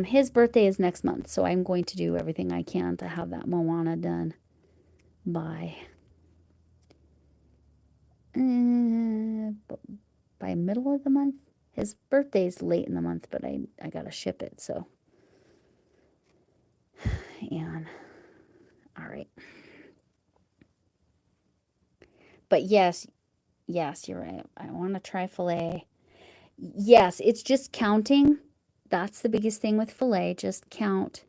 His birthday is next month, so I'm going to do everything I can to have that Moana done by middle of the month. His birthday's late in the month, but I gotta ship it, so. And, all right. But yes, you're right. I want to try filet. Yes, it's just counting. That's the biggest thing with filet. Just count.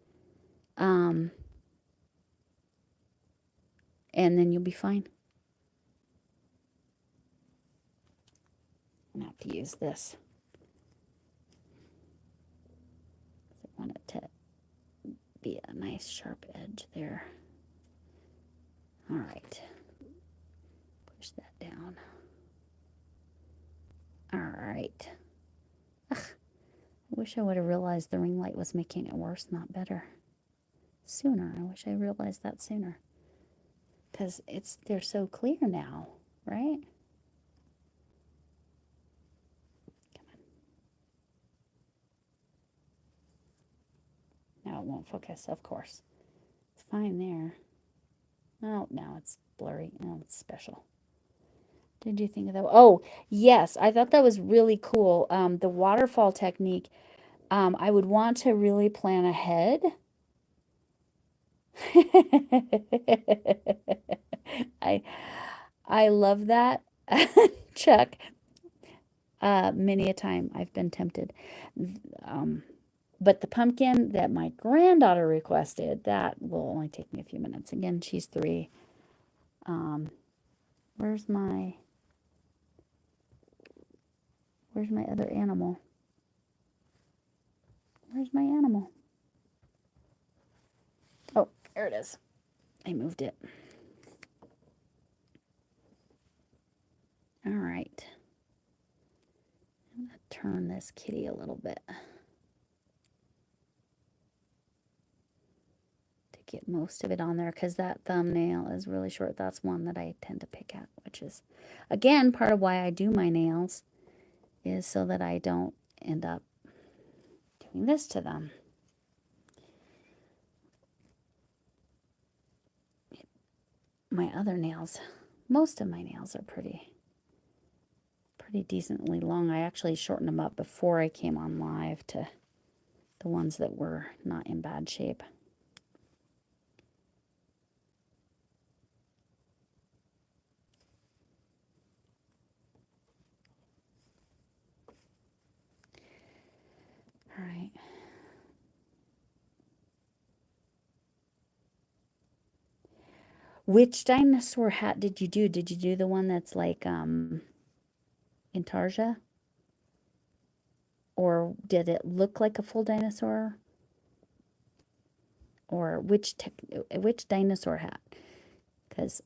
And then you'll be fine. I'm going to have to use this. I want it to be a nice sharp edge there. All right. Push that down. All right. Ugh. I wish I would have realized the ring light was making it worse, not better. Sooner. I wish I realized that sooner. Because they're so clear now, right? it won't focus, of course. It's fine there. Oh, now it's blurry. Oh, it's special. Did you think of that? Oh, yes. I thought that was really cool. The waterfall technique. I would want to really plan ahead. I I love that, Chuck. Many a time I've been tempted. But the pumpkin that my granddaughter requested, that will only take me a few minutes. Again, she's 3. Where's my other animal? Where's my animal? Oh, there it is. I moved it. All right. I'm going to turn this kitty a little bit to get most of it on there, because that thumbnail is really short. That's one that I tend to pick at, which is, again, part of why I do my nails, is so that I don't end up doing this to them. My other nails, most of my nails are pretty decently long. I actually shortened them up before I came on live to the ones that were not in bad shape. All right. Which dinosaur hat did you do? Did you do the one that's like Intarsia? Or did it look like a full dinosaur? Or which dinosaur hat? Because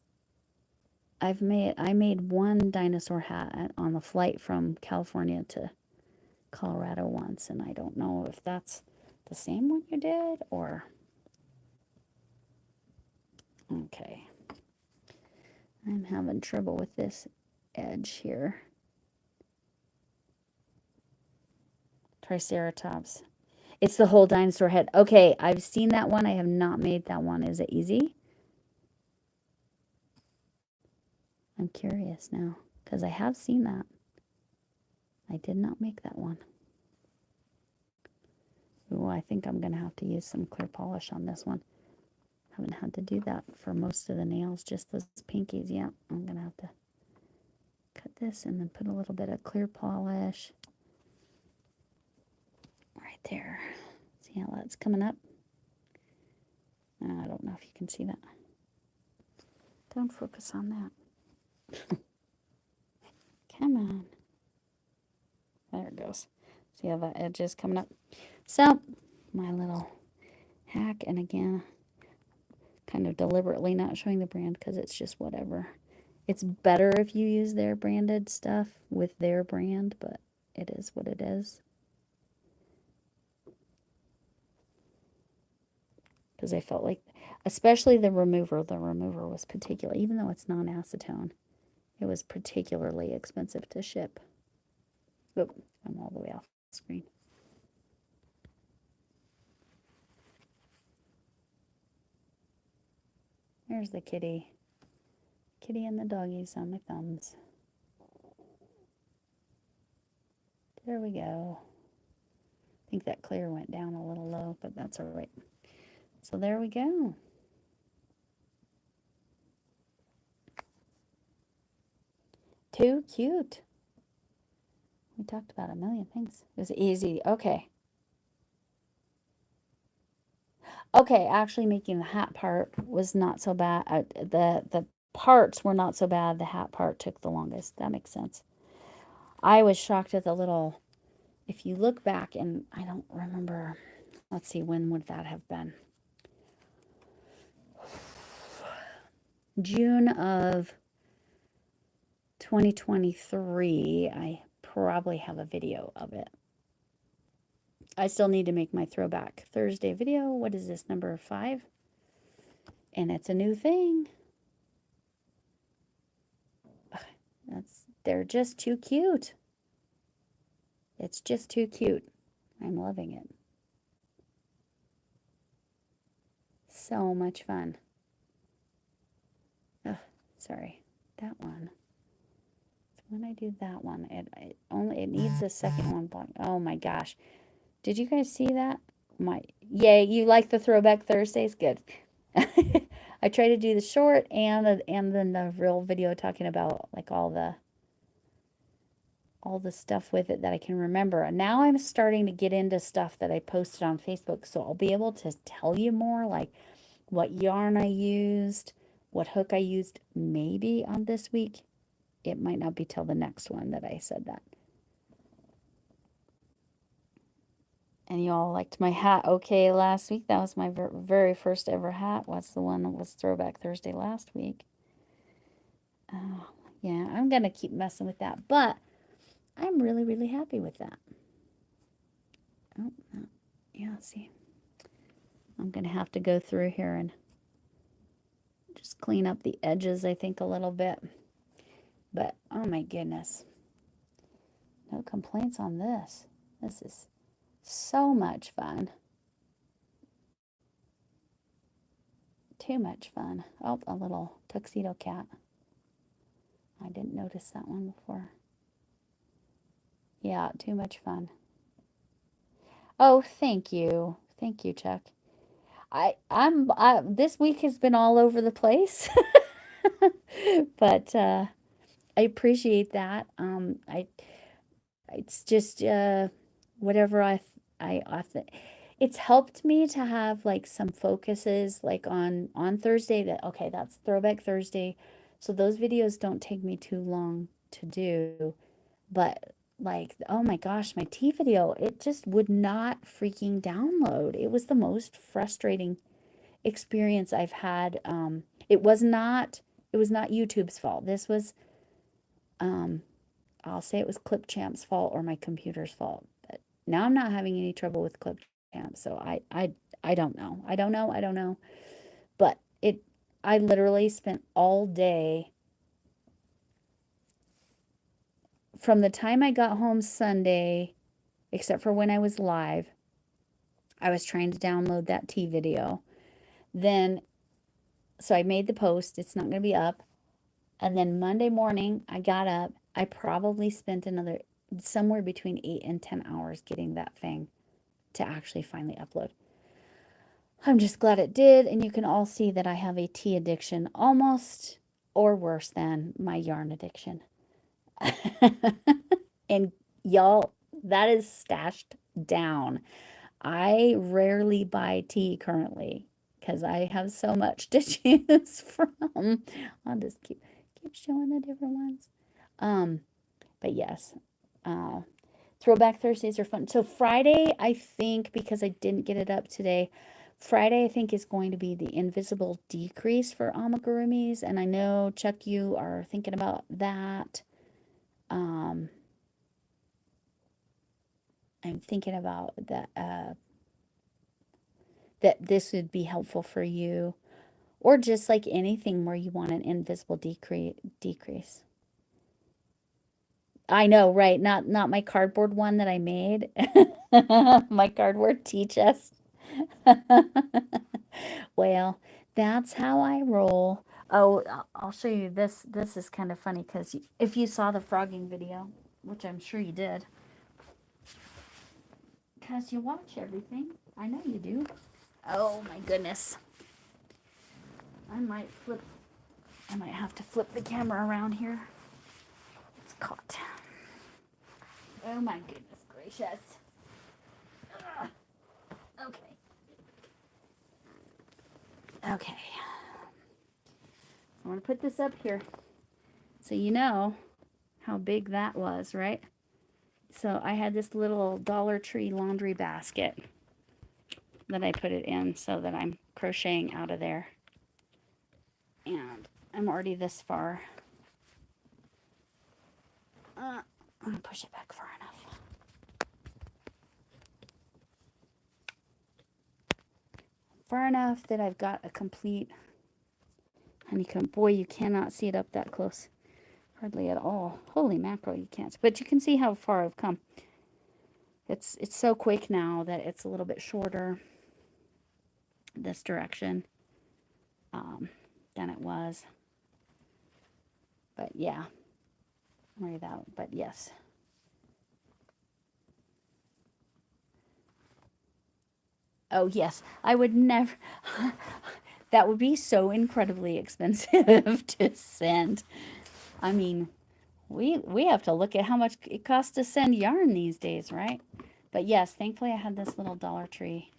I made one dinosaur hat on the flight from California to Colorado once, and I don't know if that's the same one you did, or... Okay. I'm having trouble with this edge here. Triceratops. It's the whole dinosaur head. Okay, I've seen that one. I have not made that one. Is it easy? I'm curious now, because I have seen that. I did not make that one. Ooh, I think I'm going to have to use some clear polish on this one. Haven't had to do that for most of the nails, just those pinkies. Yeah, I'm going to have to cut this and then put a little bit of clear polish right there. See how that's coming up? I don't know if you can see that. Don't focus on that. Come on. There it goes. See how that edge is coming up? So, my little hack, and again, kind of deliberately not showing the brand because it's just whatever. It's better if you use their branded stuff with their brand, but it is what it is. Because I felt like, especially the remover was particular, even though it's non-acetone, it was particularly expensive to ship. Oop, I'm all the way off the screen. There's the kitty. Kitty and the doggies on my thumbs. There we go. I think that clear went down a little low, but that's all right. So there we go. Too cute. We talked about a million things. It was easy. Okay. Okay, actually making the hat part was not so bad. The parts were not so bad. The hat part took the longest. That makes sense. I was shocked at the little, if you look back, and I don't remember, let's see, when would that have been? June of 2023. I probably have a video of it. I still need to make my Throwback Thursday video. What is this, number 5? And it's a new thing. They're just too cute. It's just too cute. I'm loving it. so much fun. Oh, sorry. That one. So when I do that one, it needs a second one block. Oh my gosh. Did you guys see that? Yay, you like the Throwback Thursdays? Good. I try to do the short and then the real video talking about like all the stuff with it that I can remember. And now I'm starting to get into stuff that I posted on Facebook, so I'll be able to tell you more, like what yarn I used, what hook I used, maybe on this week. It might not be till the next one that I said that. And you all liked my hat okay last week. That was my very first ever hat. What's the one that was Throwback Thursday last week? Oh, yeah, I'm going to keep messing with that. But I'm really, really happy with that. Oh, yeah, see. I'm going to have to go through here and just clean up the edges, I think, a little bit. But, oh my goodness. No complaints on this. This is so much fun. Too much fun. Oh, a little tuxedo cat. I didn't notice that one before. Yeah, too much fun. Oh, thank you. Thank you, Chuck. This week has been all over the place. But I appreciate that. It's just whatever it's helped me to have like some focuses like on Thursday that okay, that's Throwback Thursday. So those videos don't take me too long to do. But like, oh my gosh, my tea video, it just would not freaking download. It was the most frustrating experience I've had. It was not YouTube's fault. This was I'll say it was Clipchamp's fault or my computer's fault. But now I'm not having any trouble with Clipchamp, so I don't know. I don't know. But I literally spent all day from the time I got home Sunday, except for when I was live. I was trying to download that tea video. Then so I made the post. It's not going to be up. And then Monday morning, I got up. I probably spent another somewhere between 8 and 10 hours getting that thing to actually finally upload. I'm just glad it did. And you can all see that I have a tea addiction almost or worse than my yarn addiction. And y'all, that is stashed down. I rarely buy tea currently because I have so much to choose from. I'll just keep showing the different ones. But yes, Throwback Thursdays are fun. So Friday, I think, because I didn't get it up today, Friday, I think, is going to be the invisible decrease for amigurumis. And I know, Chuck, you are thinking about that. I'm thinking about that, that this would be helpful for you. Or just like anything where you want an invisible decrease. I know, right? Not my cardboard one that I made. My cardboard tea chest. Well, that's how I roll. Oh, I'll show you this. This is kind of funny because if you saw the frogging video, which I'm sure you did, because you watch everything. I know you do. Oh my goodness. I might have to flip the camera around here. It's caught. Oh my goodness gracious. Ugh. Okay. Okay. I'm going to put this up here so you know how big that was, right? So I had this little Dollar Tree laundry basket that I put it in so that I'm crocheting out of there. And I'm already this far. I'm going to push it back far enough. Far enough that I've got a complete honeycomb. Boy, you cannot see it up that close. Hardly at all. Holy mackerel, you can't. But you can see how far I've come. It's so quick now that it's a little bit shorter this direction. than it was. But yeah, worry that. But yes. Oh yes, I would never. That would be so incredibly expensive to send. I mean, we have to look at how much it costs to send yarn these days, right? But yes, thankfully I had this little Dollar Tree.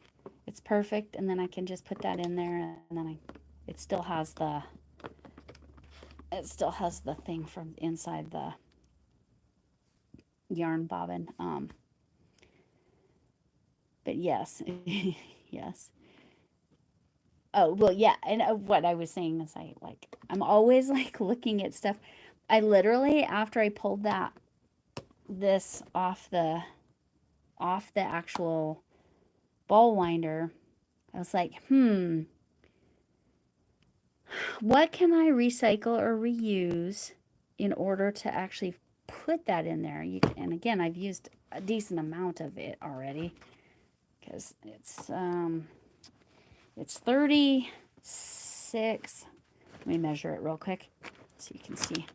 It's perfect, and then I can just put that in there, and then it still has the thing from inside the yarn bobbin. But yes, yes. Oh, well, yeah, and what I was saying is I'm always like looking at stuff. I literally, after I pulled this off the actual ball winder, I was like, what can I recycle or reuse in order to actually put that in there? And again, I've used a decent amount of it already because it's 36. Let me measure it real quick so you can see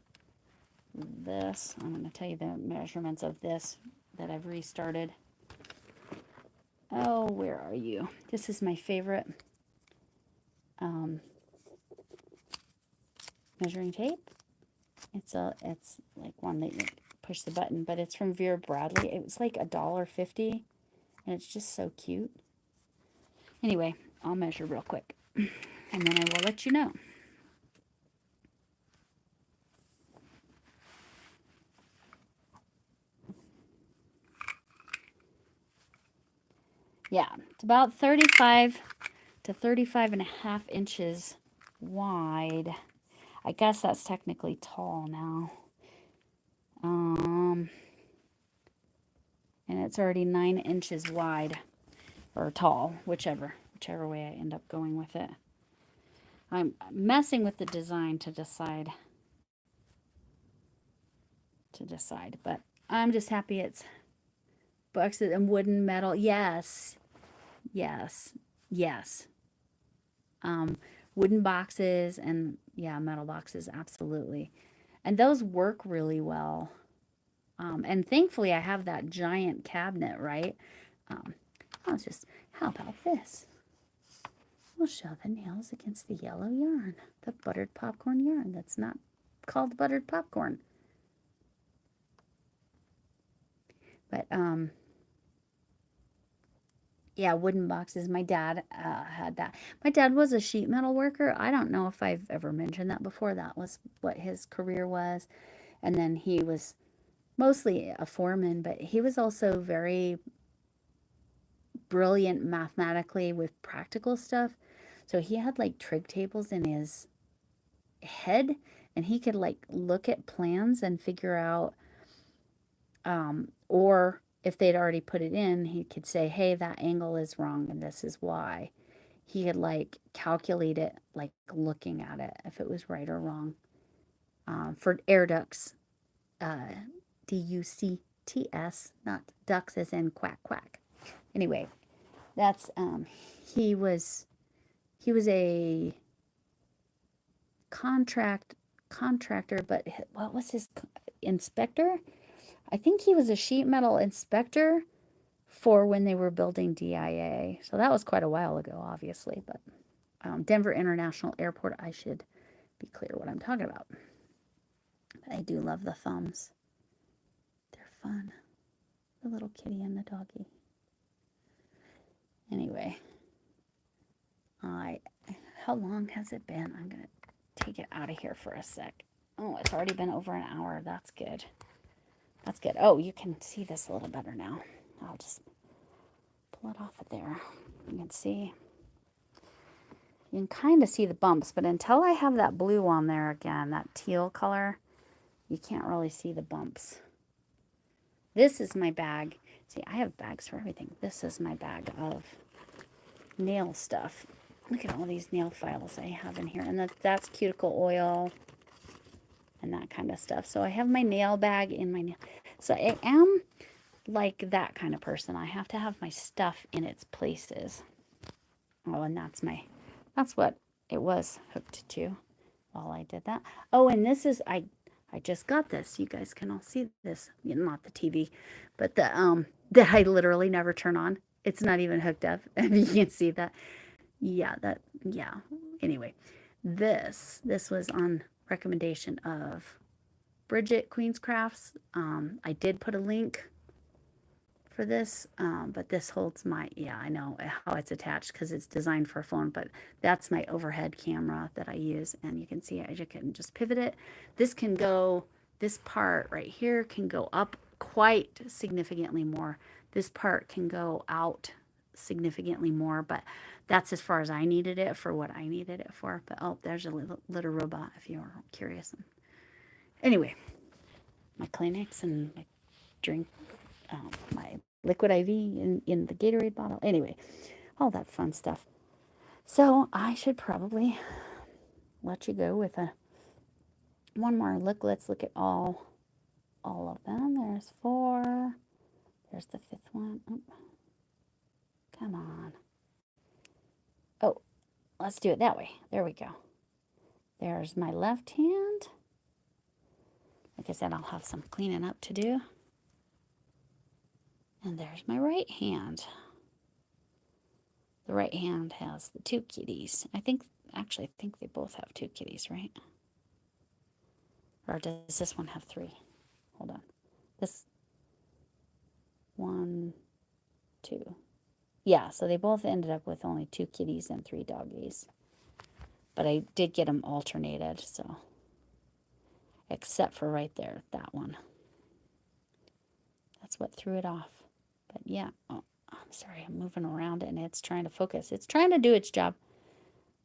this. I'm going to tell you the measurements of this that I've restarted. Oh, where are you? This is my favorite measuring tape. It's like one that you push the button, but it's from Vera Bradley. It was like $1.50, and it's just so cute. Anyway, I'll measure real quick, and then I will let you know. Yeah, it's about 35 to 35 and a half inches wide. I guess that's technically tall now. And it's already 9 inches wide, or tall, whichever way I end up going with it. I'm messing with the design to decide, but I'm just happy it's boxes and wooden, metal. Yes, yes, yes. Wooden boxes and yeah, metal boxes, absolutely. And those work really well. And thankfully I have that giant cabinet, right? I'll just, how about this? We'll show the nails against the yellow yarn, the buttered popcorn yarn that's not called buttered popcorn. But, yeah, wooden boxes. My dad had that. My dad was a sheet metal worker. I don't know if I've ever mentioned that before. That was what his career was. And then he was mostly a foreman, but he was also very brilliant mathematically with practical stuff. So he had like trig tables in his head, and he could like look at plans and figure out, or if they'd already put it in, he could say, hey, that angle is wrong and this is why. He could like calculate it, like looking at it, if it was right or wrong. For air ducts, DUCTS, not ducks as in quack quack. Anyway, that's he was a contractor, but what was his inspector? I think he was a sheet metal inspector for when they were building DIA. So that was quite a while ago, obviously, but Denver International Airport, I should be clear what I'm talking about. But I do love the thumbs. They're fun. The little kitty and the doggy. Anyway, how long has it been? I'm going to take it out of here for a sec. Oh, it's already been over an hour. That's good. That's good. Oh, you can see this a little better now. I'll just pull it off of there. You can see. You can kind of see the bumps, but until I have that blue on there again, that teal color, you can't really see the bumps. This is my bag. See, I have bags for everything. This is my bag of nail stuff. Look at all these nail files I have in here. And that's cuticle oil and that kind of stuff. So I have my nail bag in my nail. So I am like that kind of person. I have to have my stuff in its places. Oh, and that's what It was hooked to while I did that. Oh, and this is, I just got this. You guys can all see this. Not the TV, but the, that I literally never turn on. It's not even hooked up. You can see that. Yeah, yeah. Anyway, this was on recommendation of Bridget Queen's Crafts. I did put a link for this, but this holds my, yeah, I know how it's attached because it's designed for a phone, but that's my overhead camera that I use, and you can see it. You can just pivot it. This can go, this part right here can go up quite significantly more. This part can go out significantly more, but that's as far as I needed it for what I needed it for. But oh, there's a little robot if you're curious. Anyway, my Kleenex and my drink, my liquid IV in the Gatorade bottle. Anyway, all that fun stuff. So I should probably let you go with one more look. Let's look at all of them. There's 4. There's the 5th one. Oh, come on. Oh, let's do it that way. There we go. There's my left hand. Like I said, I'll have some cleaning up to do. And there's my right hand. The right hand has the 2 kitties. Actually, I think they both have 2 kitties, right? Or does this one have 3? Hold on. This 1, 2. Yeah, so they both ended up with only 2 kitties and 3 doggies. But I did get them alternated, so. Except for right there, that one. That's what threw it off. But yeah, oh, I'm sorry, I'm moving around and it's trying to focus. It's trying to do its job.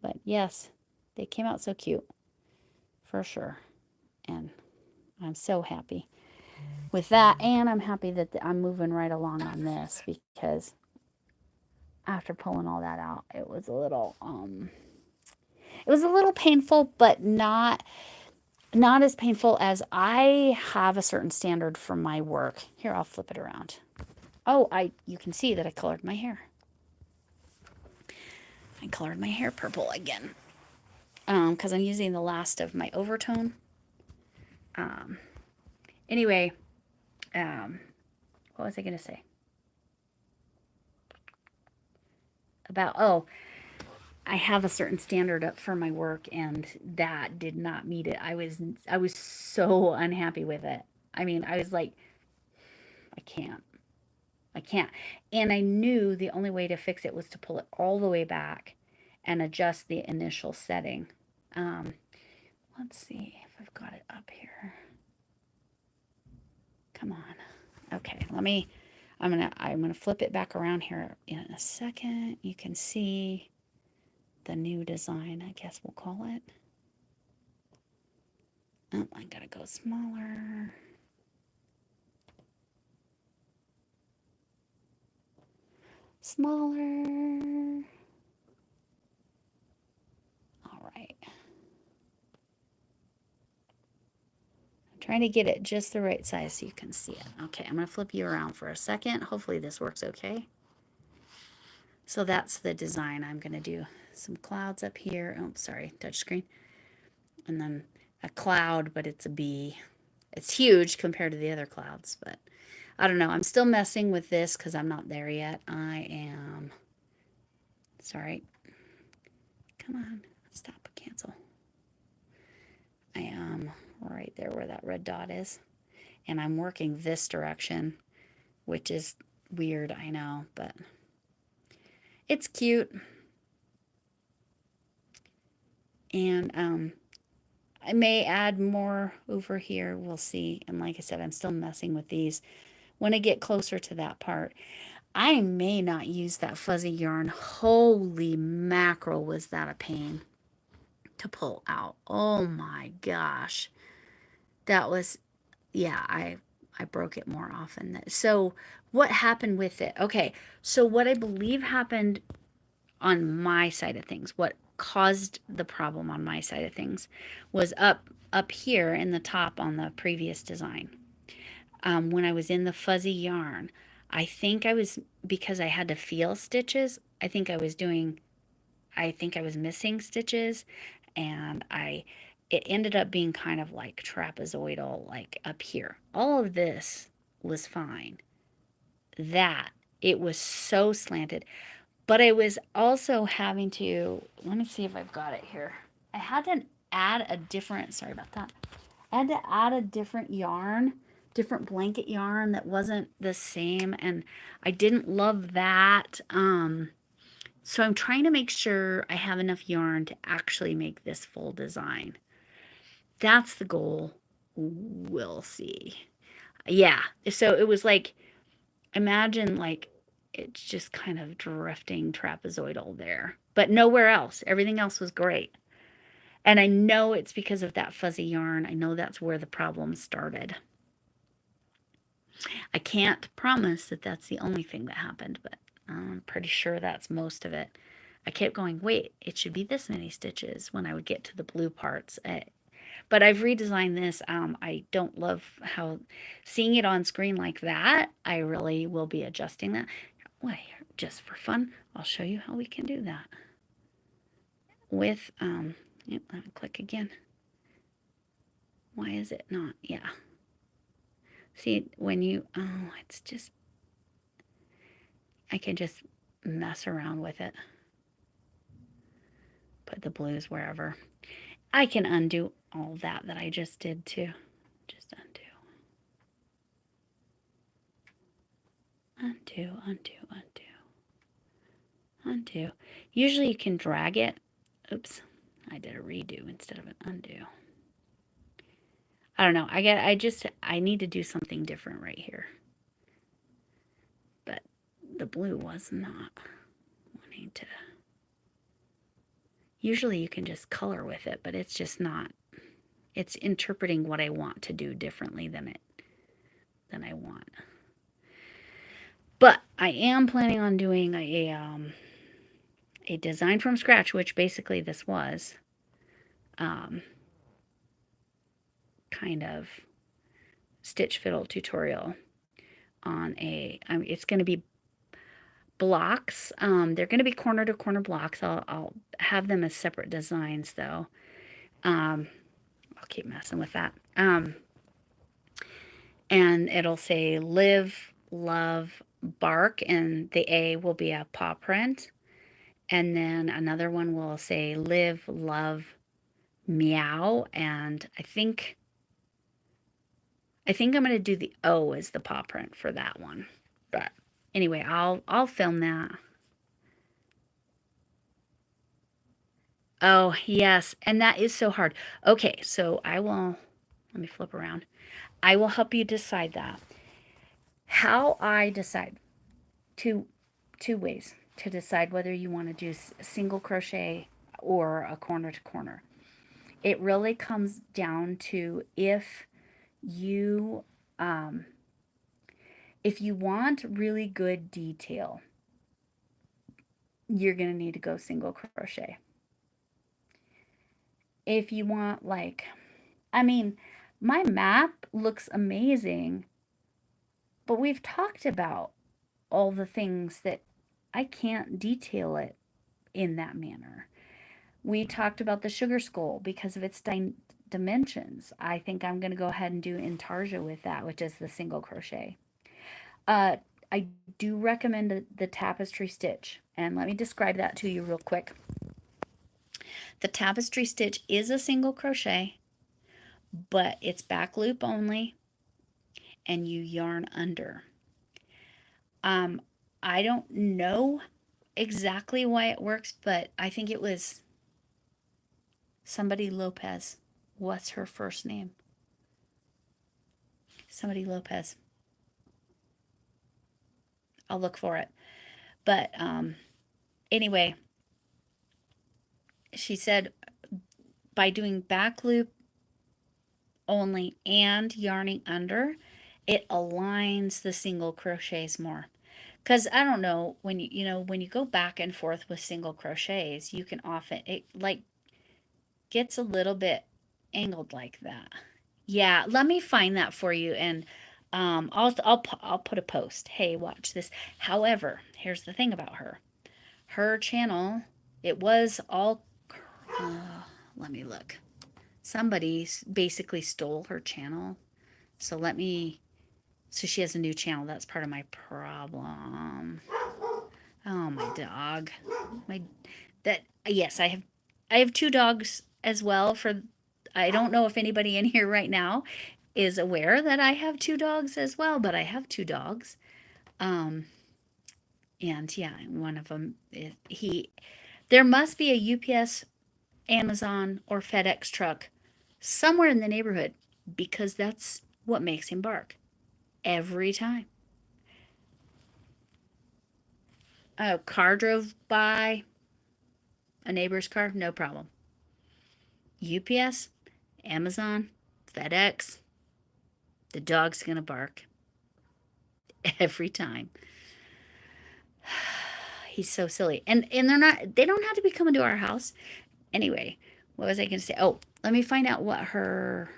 But yes, they came out so cute, for sure. And I'm so happy with that. And I'm happy that I'm moving right along on this, because after pulling all that out, it was a little painful, but not as painful as I have a certain standard for my work. Here, I'll flip it around. Oh, you can see that I colored my hair. I colored my hair purple again, because I'm using the last of my overtone. Anyway, what was I going to say? Oh, I have a certain standard up for my work, and that did not meet it. I was so unhappy with it. I mean, I was like, I can't. And I knew the only way to fix it was to pull it all the way back and adjust the initial setting. Let's see if I've got it up here. Come on. Okay, I'm gonna flip it back around here in a second. You can see the new design, I guess we'll call it. Oh, I gotta go smaller. Smaller. All right. I'm trying to get it just the right size so you can see it. Okay, I'm gonna flip you around for a second. Hopefully this works okay. So that's the design. I'm gonna do some clouds up here. Oh, sorry, touchscreen. And then a cloud, but it's a bee. It's huge compared to the other clouds, but I don't know. I'm still messing with this because I'm not there yet. I am. Sorry. Come on. Stop. Cancel. I am right there where that red dot is. And I'm working this direction, which is weird, I know, but it's cute. And I may add more over here. We'll see. And like I said, I'm still messing with these. When I get closer to that part, I may not use that fuzzy yarn. Holy mackerel, was that a pain to pull out. Oh my gosh. That was, yeah, I broke it more often. So what happened with it? Okay, so what I believe happened on my side of things, what caused the problem on my side of things, was up here in the top on the previous design. When I was in the fuzzy yarn, I think I was, because I had to feel stitches, I think I was I think I was missing stitches, and it ended up being kind of like trapezoidal, like up here. All of this was fine. That, it was so slanted. But I was also having to, let me see if I've got it here. I had to add a different, sorry about that. I had to add a different yarn, different blanket yarn that wasn't the same. And I didn't love that. So I'm trying to make sure I have enough yarn to actually make this full design. That's the goal. We'll see. Yeah. So it was like, imagine like it's just kind of drifting trapezoidal there, but nowhere else. Everything else was great. And I know it's because of that fuzzy yarn. I know that's where the problem started. I can't promise that that's the only thing that happened, but I'm pretty sure that's most of it. I kept going, wait, it should be this many stitches when I would get to the blue parts. But I've redesigned this. I don't love how seeing it on screen like that. I really will be adjusting that. Why, just for fun, I'll show you how we can do that. With, yep, let me click again. Why is it not? Yeah. See, when you, oh, it's just, I can just mess around with it. Put the blues wherever. I can undo all that I just did too. Just undo. Undo, undo, undo. Undo. Usually you can drag it. Oops, I did a redo instead of an undo. I don't know. I need to do something different right here. But the blue was not wanting to. Usually you can just color with it, but it's just not. It's interpreting what I want to do differently than I want. But I am planning on doing a design from scratch, which basically this was. Kind of stitch fiddle tutorial on it's going to be blocks. They're going to be corner to corner blocks. I'll have them as separate designs though. I'll keep messing with that. And it'll say live, love, bark, and the A will be a paw print. And then another one will say live, love, meow, and I think I'm going to do the O as the paw print for that one. But anyway, I'll film that. Oh, yes, and that is so hard. Okay, so let me flip around. I will help you decide that. How I decide, two ways to decide whether you want to do single crochet or a corner to corner. It really comes down to if you want really good detail, you're going to need to go single crochet. If you want, like, I mean, my map looks amazing, but we've talked about all the things that I can't detail it in that manner. We talked about the sugar skull because of its dimensions. I think I'm going to go ahead and do intarsia with that, which is the single crochet. I do recommend the tapestry stitch, and let me describe that to you real quick. The tapestry stitch is a single crochet, but it's back loop only, and you yarn under. I don't know exactly why it works, but I think it was somebody Lopez. What's her first name? Somebody Lopez. I'll look for it. But anyway, she said by doing back loop only and yarning under, it aligns the single crochets more. Because I don't know, when when you go back and forth with single crochets, you can often, it like gets a little bit angled like that. Yeah, let me find that for you, and I'll put a post. Hey, watch this. However, here's the thing about her. Her channel it was all, let me look. Somebody basically stole her channel. So so she has a new channel. That's part of my problem. Oh, my dog. Yes, I have two dogs as well. I don't know if anybody in here right now is aware that I have two dogs as well, but I have two dogs. Um, and yeah, one of them, there must be a UPS, Amazon, or FedEx truck somewhere in the neighborhood because that's what makes him bark every time. A car drove by, a neighbor's car, no problem. UPS, Amazon, FedEx, the dog's gonna bark every time. He's so silly. And they don't have to be coming to our house. Anyway, what was I gonna say? Oh, let me find out what her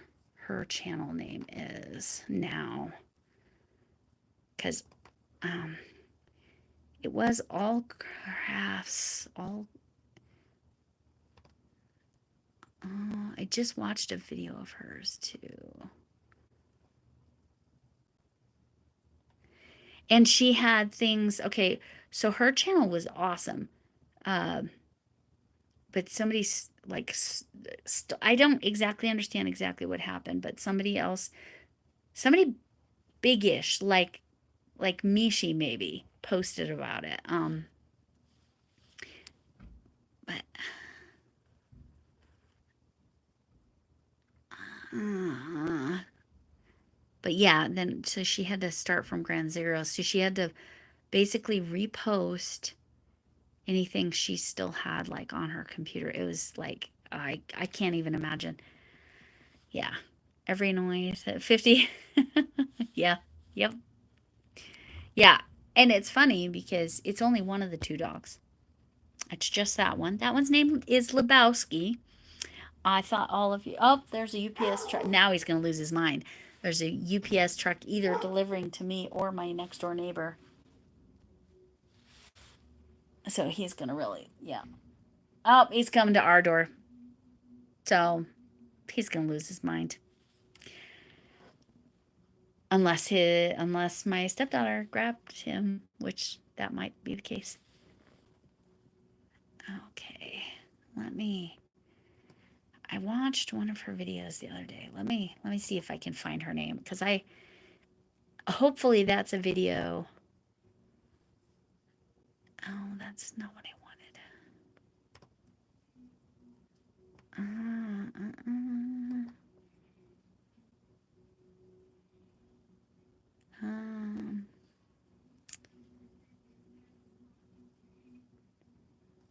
channel name is now. Because it was all crafts, all I just watched a video of hers too. And she had things, okay, so her channel was awesome. But somebody's like, I don't exactly understand exactly what happened, but somebody big-ish, like Mishi maybe, posted about it. But but yeah, then so she had to start from ground zero. So she had to basically repost anything she still had like on her computer. It was like I can't even imagine. Yeah. Every noise at 50. Yeah. Yep. Yeah. And it's funny because it's only one of the two dogs. It's just that one. That one's name is Lebowski. I thought all of you. Oh, there's a UPS truck. Now he's going to lose his mind. There's a UPS truck either delivering to me or my next door neighbor. So he's going to really, yeah. Oh, he's coming to our door. So he's going to lose his mind. Unless my stepdaughter grabbed him, which that might be the case. Okay. I watched one of her videos the other day. Let me see if I can find her name because hopefully that's a video. Oh, that's not what I wanted.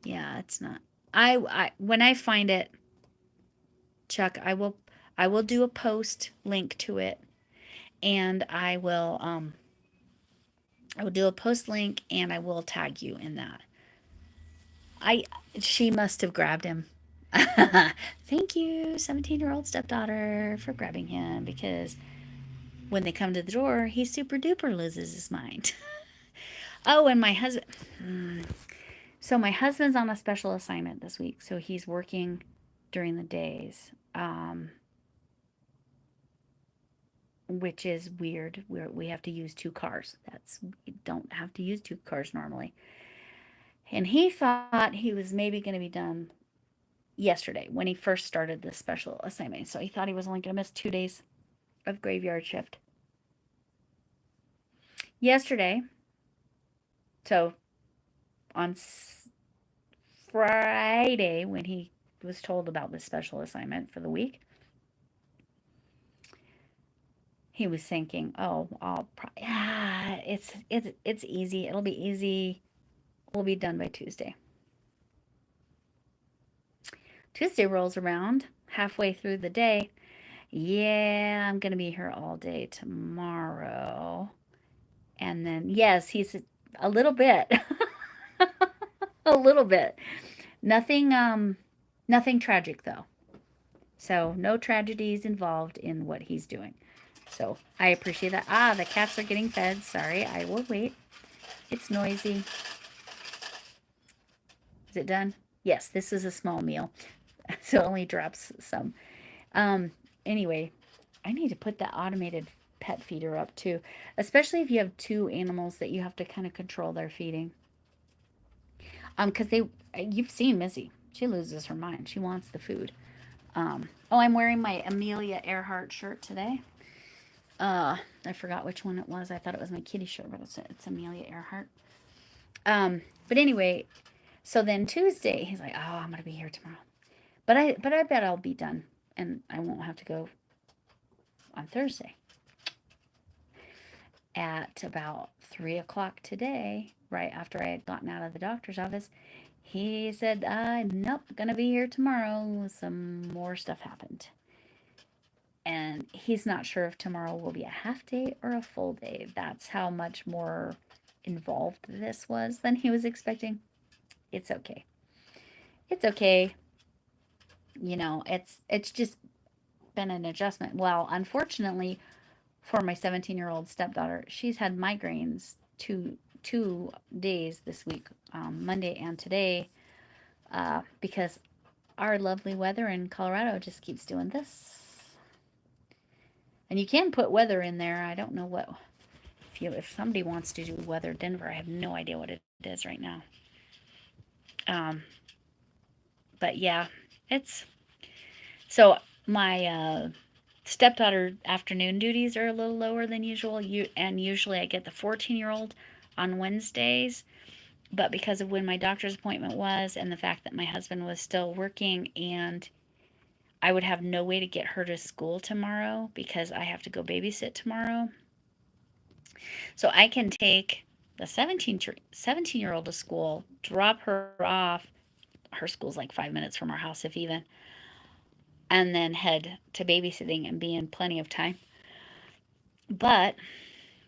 Yeah, it's not. I when I find it, Chuck, I will do a post link to it, and I will do a post link and I will tag you in that. She must have grabbed him. Thank you, 17-year-old stepdaughter, for grabbing him because when they come to the door, he super duper loses his mind. Oh, and my husband. So my husband's on a special assignment this week, so he's working during the days, which is weird. We have to use two cars. We don't have to use two cars normally. And he thought he was maybe going to be done yesterday when he first started this special assignment. So he thought he was only going to miss 2 days of graveyard shift. Yesterday, so on Friday, when he was told about this special assignment for the week, he was thinking, "Oh, it's easy. It'll be easy. We'll be done by Tuesday." Tuesday rolls around halfway through the day. Yeah, I'm gonna be here all day tomorrow. And then, yes, he's a little bit, a little bit. Nothing tragic though. So no tragedies involved in what he's doing. So I appreciate that. The cats are getting fed. Sorry, I will wait. It's noisy. Is it done? Yes, this is a small meal, so it only drops some. Um, anyway, I need to put that automated pet feeder up too, especially if you have two animals that you have to kind of control their feeding. Because you've seen Missy. She loses her mind. She wants the food. Oh, I'm wearing my Amelia Earhart shirt today. I forgot which one it was. I thought it was my kitty shirt, but it's Amelia Earhart. But anyway, so then Tuesday, he's like, "Oh, I'm gonna be here tomorrow," but I bet I'll be done, and I won't have to go on Thursday. At about 3 o'clock today, right after I had gotten out of the doctor's office, he said, "Nope, gonna be here tomorrow." Some more stuff happened, and he's not sure if tomorrow will be a half day or a full day. That's how much more involved this was than he was expecting. It's okay. It's okay. It's just been an adjustment. Well, unfortunately for my 17-year-old stepdaughter, she's had migraines two days this week, Monday and today, because our lovely weather in Colorado just keeps doing this. And you can put weather in there. I don't know what if somebody wants to do weather Denver. I have no idea what it is right now. Um, but yeah, it's so my stepdaughter afternoon duties are a little lower than usual. And usually I get the 14-year-old on Wednesdays, but because of when my doctor's appointment was and the fact that my husband was still working and I would have no way to get her to school tomorrow because I have to go babysit tomorrow. So I can take the 17-year-old to school, drop her off. Her school's like 5 minutes from our house, if even, and then head to babysitting and be in plenty of time. But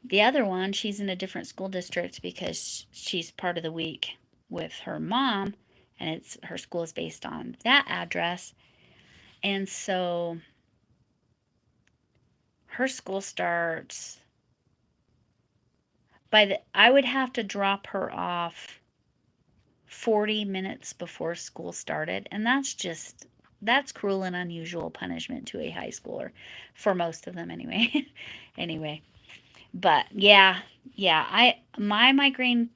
the other one, she's in a different school district because she's part of the week with her mom, and her school is based on that address. And so her school starts I would have to drop her off 40 minutes before school started, and that's cruel and unusual punishment to a high schooler, for most of them anyway. Anyway, but yeah, my migraine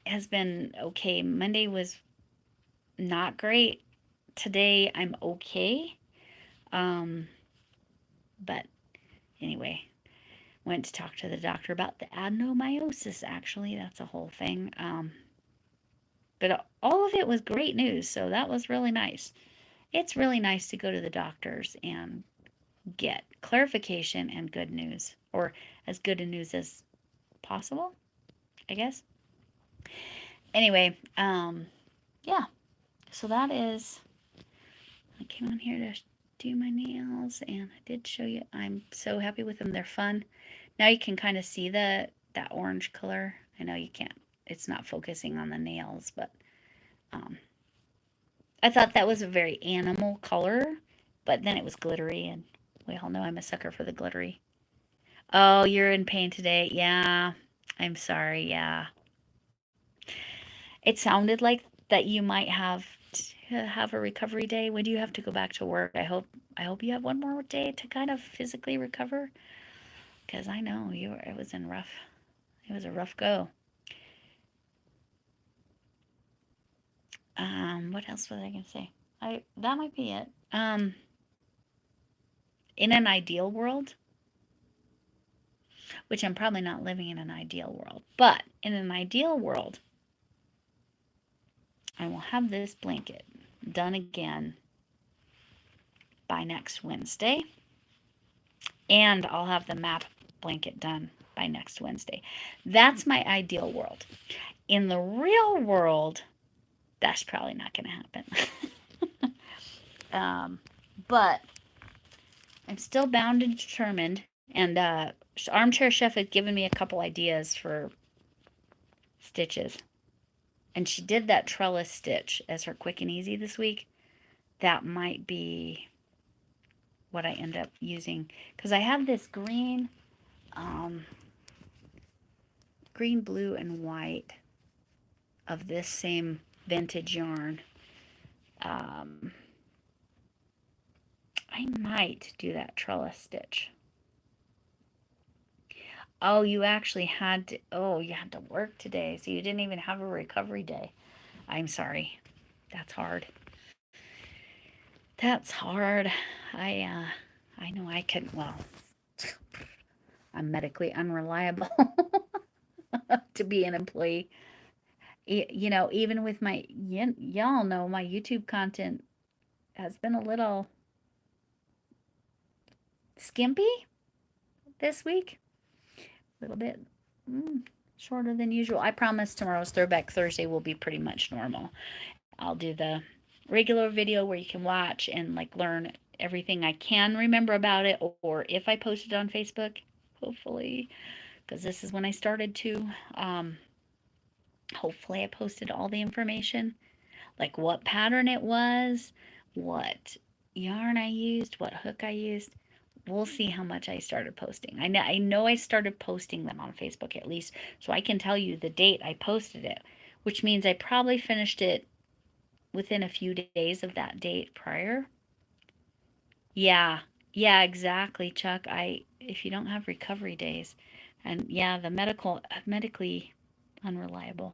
has been okay. Monday was not great. Today I'm okay. Um, but anyway, went to talk to the doctor about the adenomyosis. Actually, that's a whole thing. But all of it was great news, so that was really nice. It's really nice to go to the doctors and get clarification and good news, or as good a news as possible, I guess. Anyway, yeah. So that is. I came on here to do my nails, and I did show you. I'm so happy with them. They're fun. Now you can kind of see that orange color. I know you can't. It's not focusing on the nails, but I thought that was a very animal color, but then it was glittery, and we all know I'm a sucker for the glittery. Oh, you're in pain today. Yeah, I'm sorry. Yeah. It sounded like that you might have a recovery day. When do you have to go back to work? I hope you have one more day to kind of physically recover, because I know it was a rough go. What else was I gonna say? That might be it. In an ideal world, which I'm probably not living in an ideal world, but in an ideal world, I will have this blanket done again by next Wednesday, and I'll have the map blanket done by next Wednesday. That's my ideal world. In the real world, that's probably not going to happen. But I'm still bound and determined. And Armchair Chef has given me a couple ideas for stitches. And she did that trellis stitch as her quick and easy this week. That might be what I end up using. Because I have this green, blue, and white of this same vintage yarn. Um, I might do that trellis stitch. Oh, you actually had to, oh, you had to work today, so you didn't even have a recovery day. I'm sorry. That's hard. That's hard. I know I couldn't, well, I'm medically unreliable to be an employee. You know, even with my, y'all know my YouTube content has been a little skimpy this week. A little bit shorter than usual. I promise tomorrow's Throwback Thursday will be pretty much normal. I'll do the regular video where you can watch and like learn everything I can remember about it, or if I post it on Facebook, hopefully, because this is when I started to. Hopefully, I posted all the information, like what pattern it was, what yarn I used, what hook I used. We'll see how much I started posting. I know I started posting them on Facebook at least, so I can tell you the date I posted it, which means I probably finished it within a few days of that date prior. Yeah, yeah, exactly, Chuck. If you don't have recovery days, and yeah, the medically unreliable.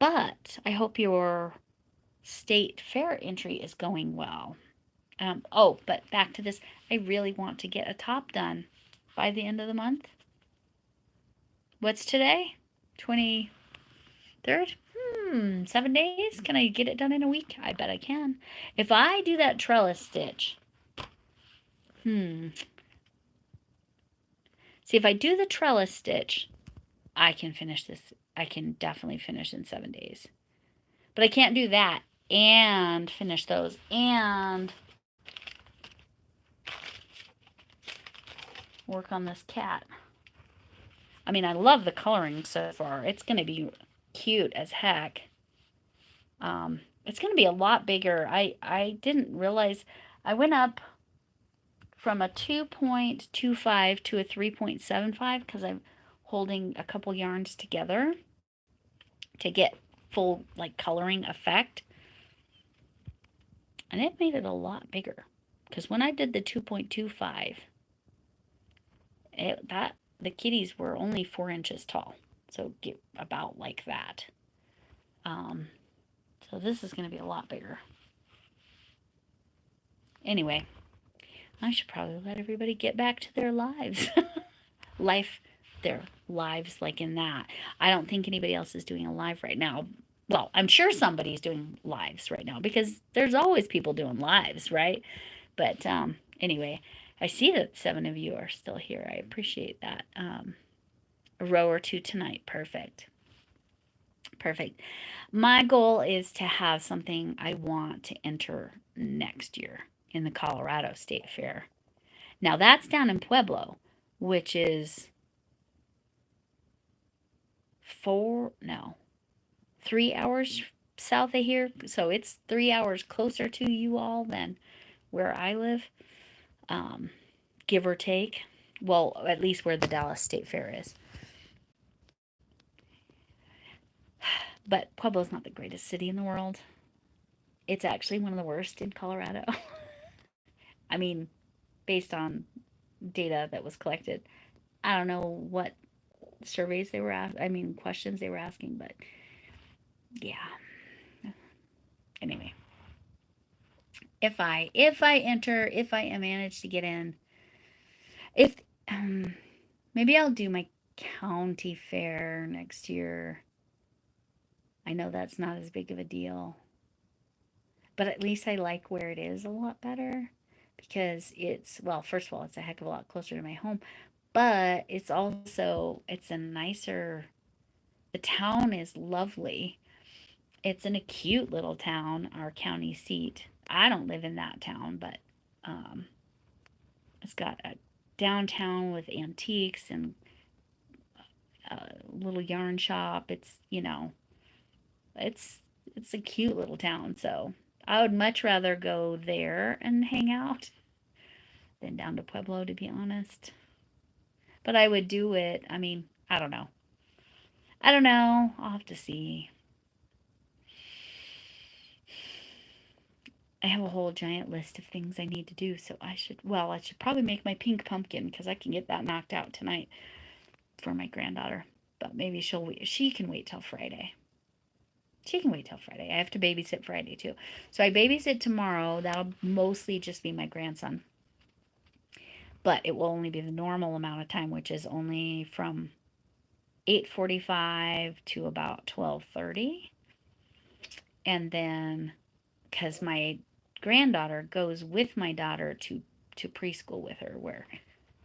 But I hope your state fair entry is going well. Oh, but back to this. I really want to get a top done by the end of the month. What's today? 23rd? 7 days? Can I get it done in a week? I bet I can. If I do that trellis stitch, see, if I do the trellis stitch, I can finish this. I can definitely finish in 7 days. But I can't do that and finish those and work on this cat. I mean, I love the coloring so far. It's going to be cute as heck. It's going to be a lot bigger. I didn't realize I went up from a 2.25 to a 3.75 because I'm holding a couple yarns together to get full like coloring effect. And it made it a lot bigger because when I did the 2.25, the kitties were only 4 inches tall. So get about like that. So this is going to be a lot bigger. Anyway, I should probably let everybody get back to their lives. Their lives like in that. I don't think anybody else is doing a live right now. Well, I'm sure somebody's doing lives right now because there's always people doing lives, right? But anyway, I see that 7 of you are still here. I appreciate that. A row or two tonight. Perfect. Perfect. My goal is to have something I want to enter next year in the Colorado State Fair. Now that's down in Pueblo, which is 3 hours south of here. So it's 3 hours closer to you all than where I live, give or take. Well, at least where the Dallas State Fair is. But Pueblo's not the greatest city in the world. It's actually one of the worst in Colorado. I mean, based on data that was collected. I don't know what surveys they were questions they were asking, but yeah. Anyway, if I manage to get in, if maybe I'll do my county fair next year. I know that's not as big of a deal, but at least I like where it is a lot better because well, first of all, it's a heck of a lot closer to my home, but it's a nicer, the town is lovely. It's in a cute little town, our county seat. I don't live in that town, but it's got a downtown with antiques and a little yarn shop. It's it's a cute little town, so I would much rather go there and hang out than down to Pueblo, to be honest. But I would do it. I mean, I don't know. I don't know. I'll have to see. I have a whole giant list of things I need to do, so I should probably make my pink pumpkin because I can get that knocked out tonight for my granddaughter. But maybe she can wait till Friday. She can wait till Friday. I have to babysit Friday too. So I babysit tomorrow. That'll mostly just be my grandson. But it will only be the normal amount of time, which is only from 8:45 to about 12:30. And then cuz my granddaughter goes with my daughter to preschool with her, where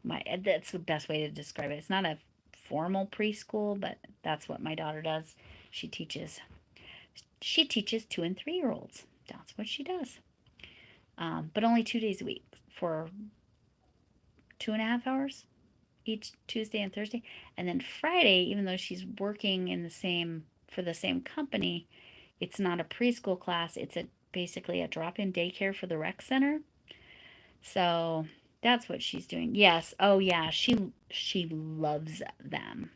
my that's the best way to describe it. It's not a formal preschool, but that's what my daughter does. She teaches she teaches 2 and 3 year olds. That's what she does. But only 2 days a week for 2.5 hours each Tuesday and Thursday. And then Friday, even though she's working in the same for the same company, it's not a preschool class. It's basically a drop-in daycare for the rec center. So that's what she's doing. Yes. Oh yeah. She loves them.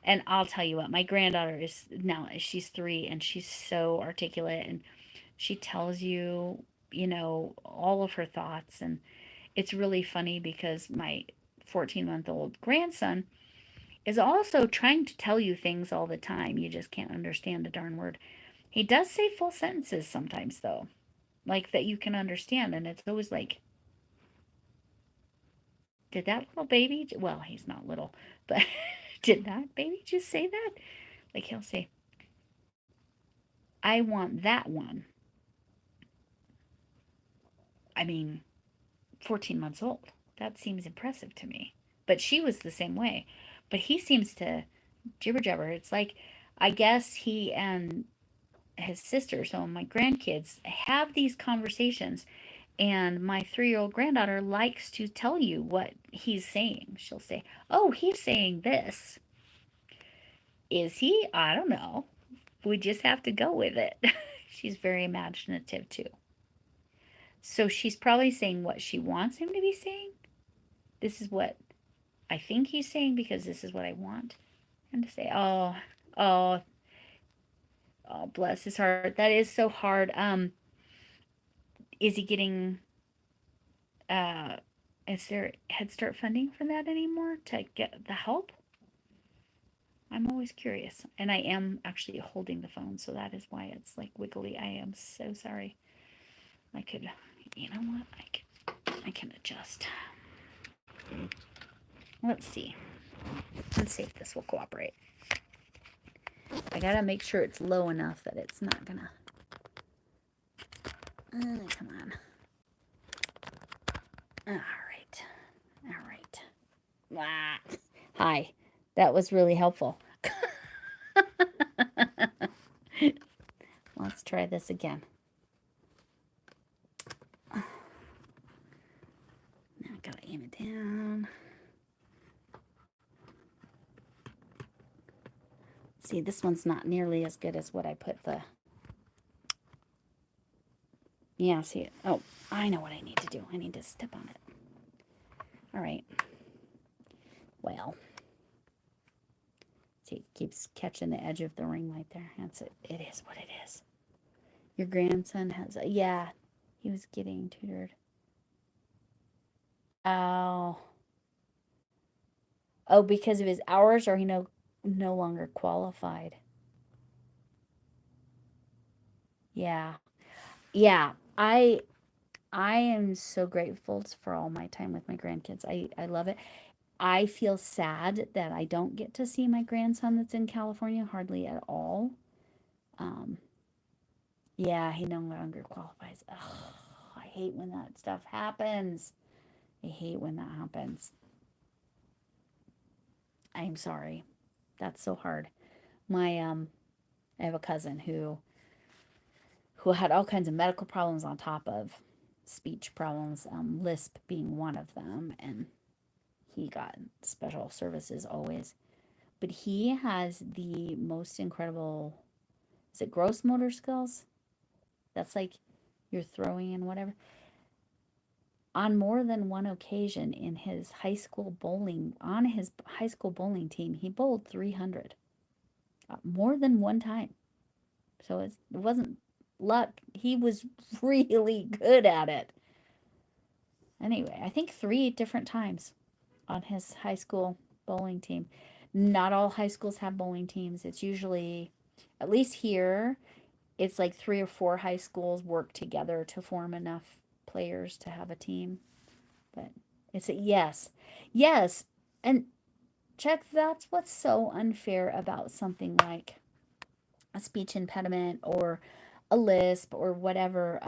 And I'll tell you what, my granddaughter is now she's 3 and she's so articulate and she tells you, all of her thoughts. And it's really funny because my 14-month-old grandson is also trying to tell you things all the time. You just can't understand a darn word. He does say full sentences sometimes, though, like that you can understand. And it's always like, did that little baby, well, he's not little, but did that baby just say that? Like he'll say, I want that one. I mean, 14 months old. That seems impressive to me. But she was the same way. But he seems to jibber jabber. It's like, I guess he and his sister, so my grandkids, have these conversations. And my 3-year-old granddaughter likes to tell you what he's saying. She'll say, oh, he's saying this. Is he? I don't know. We just have to go with it. She's very imaginative too. So she's probably saying what she wants him to be saying. This is what I think he's saying because this is what I want him to say. Oh, oh, bless his heart. That is so hard. Is he getting, uh, is there Head Start funding for that anymore to get the help? I'm always curious. And I am actually holding the phone, so that is why it's like wiggly. I am so sorry. I could, you know what? I can adjust. Let's see. Let's see if this will cooperate. I gotta make sure it's low enough that it's not gonna. Come on. All right. All right. Ah. Hi. That was really helpful. Let's try this again. Now I gotta aim it down. See, this one's not nearly as good as what I put the... Yeah, see it. Oh, I know what I need to do. I need to step on it. All right. Well. See, it keeps catching the edge of the ring light there. That's it. It is what it is. Your grandson has a... Yeah, he was getting tutored. Oh. Oh, because of his hours, or he no longer qualified? Yeah. Yeah. I am so grateful for all my time with my grandkids. I love it. I feel sad that I don't get to see my grandson that's in California hardly at all. Um, yeah, he no longer qualifies. Ugh, I hate when that stuff happens. I hate when that happens. I'm sorry. That's so hard. My I have a cousin who had all kinds of medical problems on top of speech problems, lisp being one of them, and he got special services always. But he has the most incredible, is it gross motor skills? That's like you're throwing in whatever. On more than one occasion in his high school bowling, on his high school bowling team, he bowled 300 more than one time. So it wasn't luck. He was really good at it. Anyway, I think 3 different times on his high school bowling team. Not all high schools have bowling teams. It's usually, at least here, it's like 3 or 4 high schools work together to form enough players to have a team. But it's a yes. Yes. And check, that's what's so unfair about something like a speech impediment or a lisp or whatever.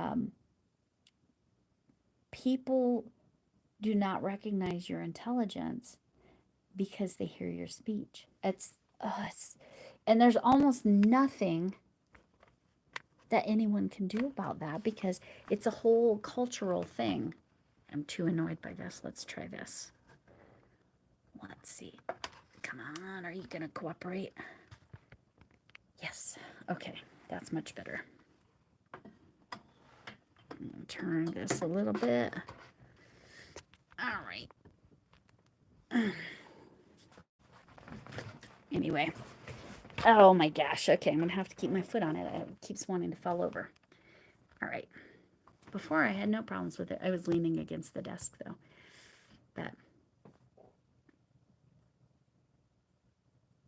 People do not recognize your intelligence because they hear your speech. It's us. And there's almost nothing that anyone can do about that because it's a whole cultural thing. I'm too annoyed by this. Let's try this. Let's see. Come on, are you going to cooperate? Yes. Okay, that's much better. I'm going to turn this a little bit. All right. Anyway. Oh my gosh. Okay, I'm going to have to keep my foot on it. It keeps wanting to fall over. All right. Before I had no problems with it. I was leaning against the desk though. But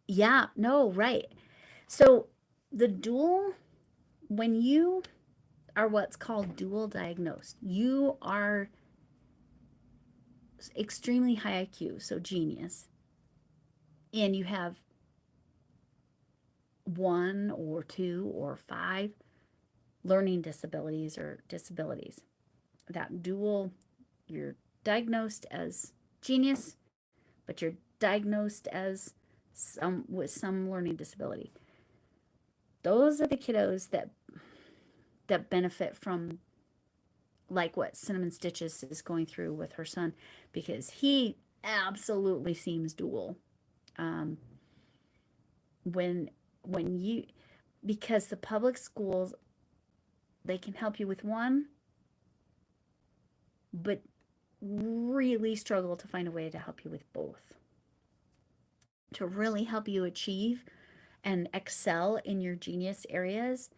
yeah, no, right. So the dual, when you are what's called dual diagnosed, you are extremely high IQ, so genius, and you have 1 or 2 or 5 learning disabilities or disabilities. That dual, you're diagnosed as genius, but you're diagnosed as with some learning disability. Those are the kiddos that benefit from, like what Cinnamon Stitches is going through with her son, because he absolutely seems dual. When you, because the public schools, they can help you with one, but really struggle to find a way to help you with both. To really help you achieve and excel in your genius areas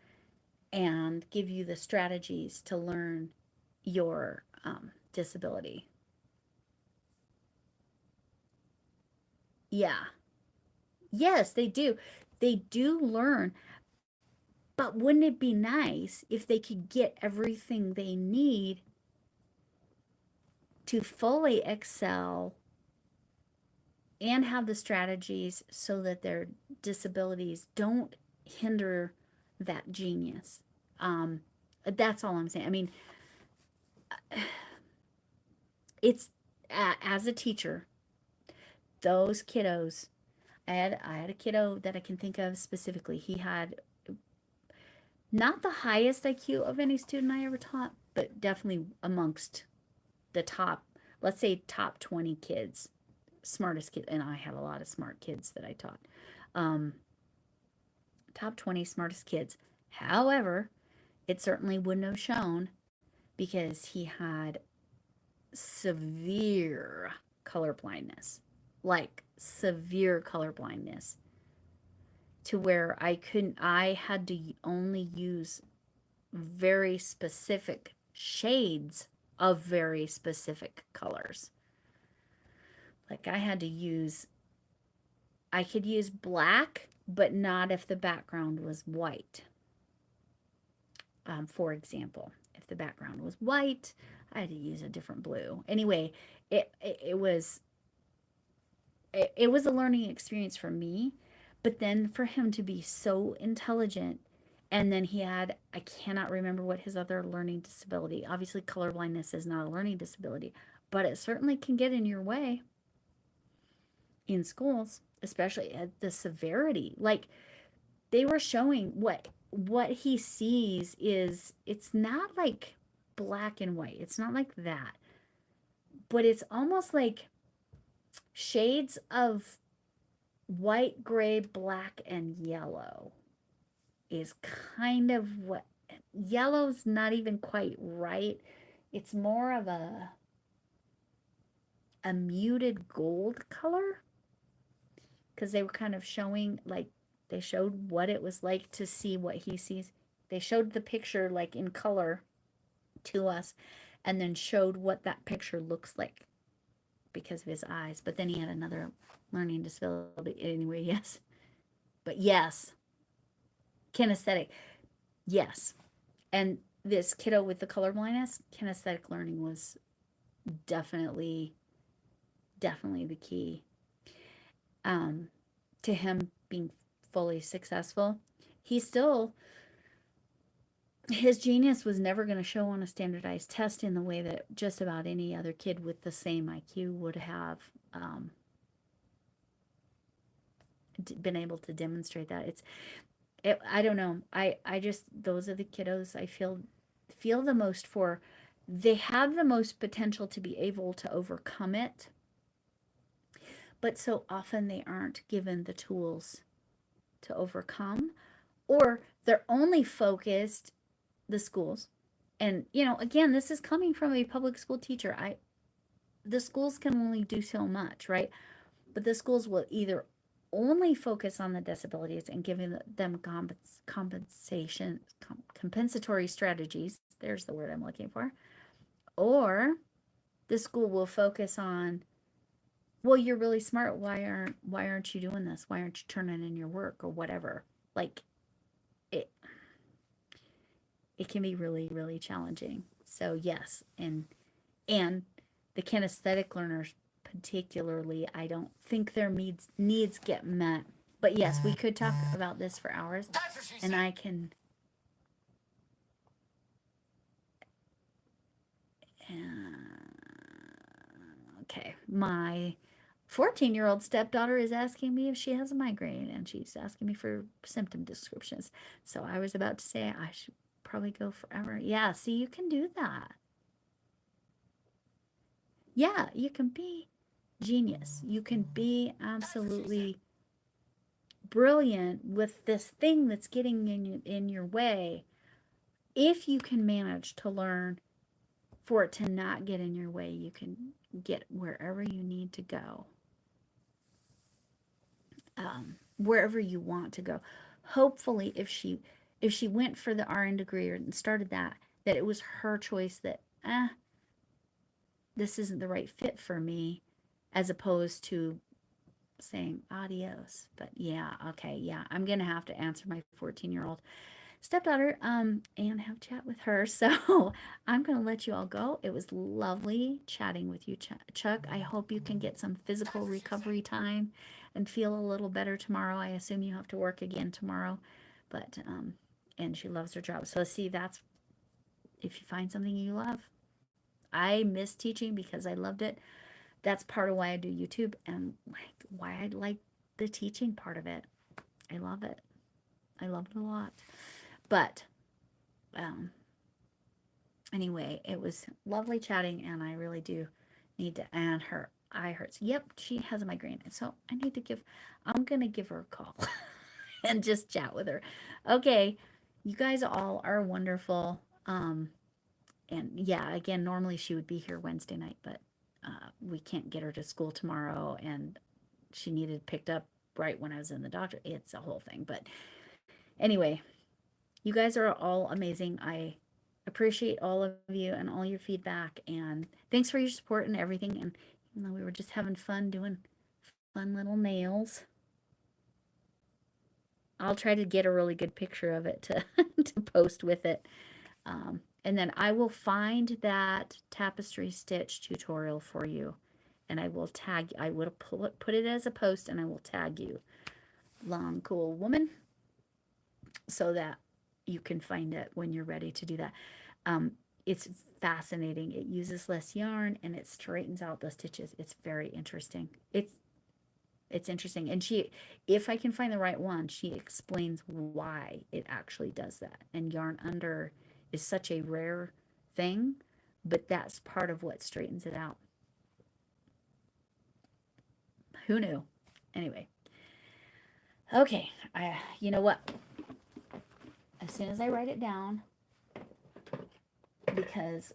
and give you the strategies to learn your disability. Yeah. Yes, they do. They do learn. But wouldn't it be nice if they could get everything they need to fully excel and have the strategies so that their disabilities don't hinder that genius? That's all I'm saying. I mean, it's as a teacher, those kiddos. I had a kiddo that I can think of specifically. He had not the highest IQ of any student I ever taught, but definitely amongst the top, let's say top 20 kids, smartest kid. And I had a lot of smart kids that I taught. Top 20 smartest kids. However, it certainly wouldn't have shown because he had severe color blindness, like severe color blindness, to where I had to only use very specific shades of very specific colors. Like I could use black, but not if the background was white. For example, if the background was white, I had to use a different blue. Anyway, it was a learning experience for me, but then for him to be so intelligent, and then he had, I cannot remember what his other learning disability. Obviously, colorblindness is not a learning disability, but it certainly can get in your way in schools, especially at the severity. Like they were showing what he sees is, it's not like black and white. It's not like that. But it's almost like shades of white, gray, black, and yellow is kind of what, yellow's not even quite right. It's more of a muted gold color, because they were kind of showing, like they showed what it was like to see what he sees. They showed the picture like in color to us and then showed what that picture looks like because of his eyes. But then he had another learning disability. Anyway, yes. But yes, kinesthetic. Yes. And this kiddo with the color blindness, kinesthetic learning was definitely, definitely the key to him being fully successful. He still, his genius was never going to show on a standardized test in the way that just about any other kid with the same IQ would have been able to demonstrate that. I don't know. I just, those are the kiddos I feel the most for. They have the most potential to be able to overcome it, but so often they aren't given the tools to overcome, or they're only focused, the schools. And again, this is coming from a public school teacher. The schools can only do so much, right? But the schools will either only focus on the disabilities and giving them compensatory strategies. There's the word I'm looking for. Or the school will focus on, well, you're really smart. Why aren't you doing this? Why aren't you turning in your work or whatever? Like it can be really, really challenging. So yes, and the kinesthetic learners particularly, I don't think their needs get met. But yes, we could talk about this for hours, and I can. Okay, my 14-year-old stepdaughter is asking me if she has a migraine, and she's asking me for symptom descriptions. So I was about to say I should probably go forever. Yeah, see, you can do that. Yeah, you can be genius. You can be absolutely brilliant with this thing that's getting in your way. If you can manage to learn for it to not get in your way, you can get wherever you need to go, wherever you want to go. Hopefully, if she went for the RN degree and started that it was her choice, that this isn't the right fit for me, as opposed to saying adios. But yeah, okay, yeah, I'm gonna have to answer my 14-year-old stepdaughter and have chat with her. So I'm gonna let you all go. It was lovely chatting with you, Chuck. I hope you can get some physical recovery time and feel a little better tomorrow. I assume you have to work again tomorrow, but and she loves her job. So see, that's, if you find something you love. I miss teaching because I loved it. That's part of why I do YouTube, and why I like the teaching part of it. I love it. I love it a lot. But anyway, it was lovely chatting, and I really do need to, and her eye hurts. Yep, she has a migraine. And so I'm going to give her a call and just chat with her. Okay, you guys all are wonderful. And yeah, again, normally she would be here Wednesday night, but we can't get her to school tomorrow, and she needed picked up right when I was in the doctor. It's a whole thing. But anyway, you guys are all amazing. I appreciate all of you and all your feedback, and thanks for your support and everything. And even though we were just having fun doing fun little nails, I'll try to get a really good picture of it to to post with it. And then I will find that tapestry stitch tutorial for you, and I will put it as a post, and I will tag you, Long Cool Woman, so that you can find it when you're ready to do that. It's fascinating. It uses less yarn, and it straightens out the stitches. It's very interesting. It's interesting. And if I can find the right one, she explains why it actually does that. And yarn under is such a rare thing, but that's part of what straightens it out. Who knew? Anyway. Okay, you know what? As soon as I write it down, because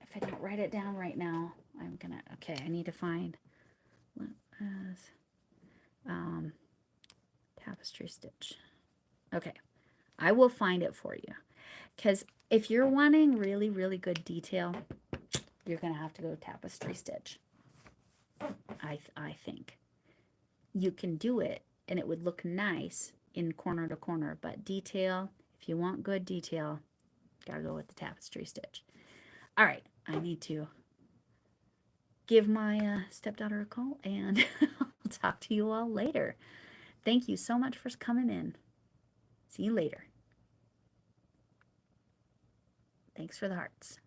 if I don't write it down right now, okay, I need to find what is tapestry stitch. Okay, I will find it for you. Because if you're wanting really, really good detail, you're going to have to go tapestry stitch. I think. You can do it, and it would look nice in corner to corner, but detail, if you want good detail, gotta go with the tapestry stitch. All right, I need to give my stepdaughter a call, and I'll talk to you all later. Thank you so much for coming in. See you later. Thanks for the hearts.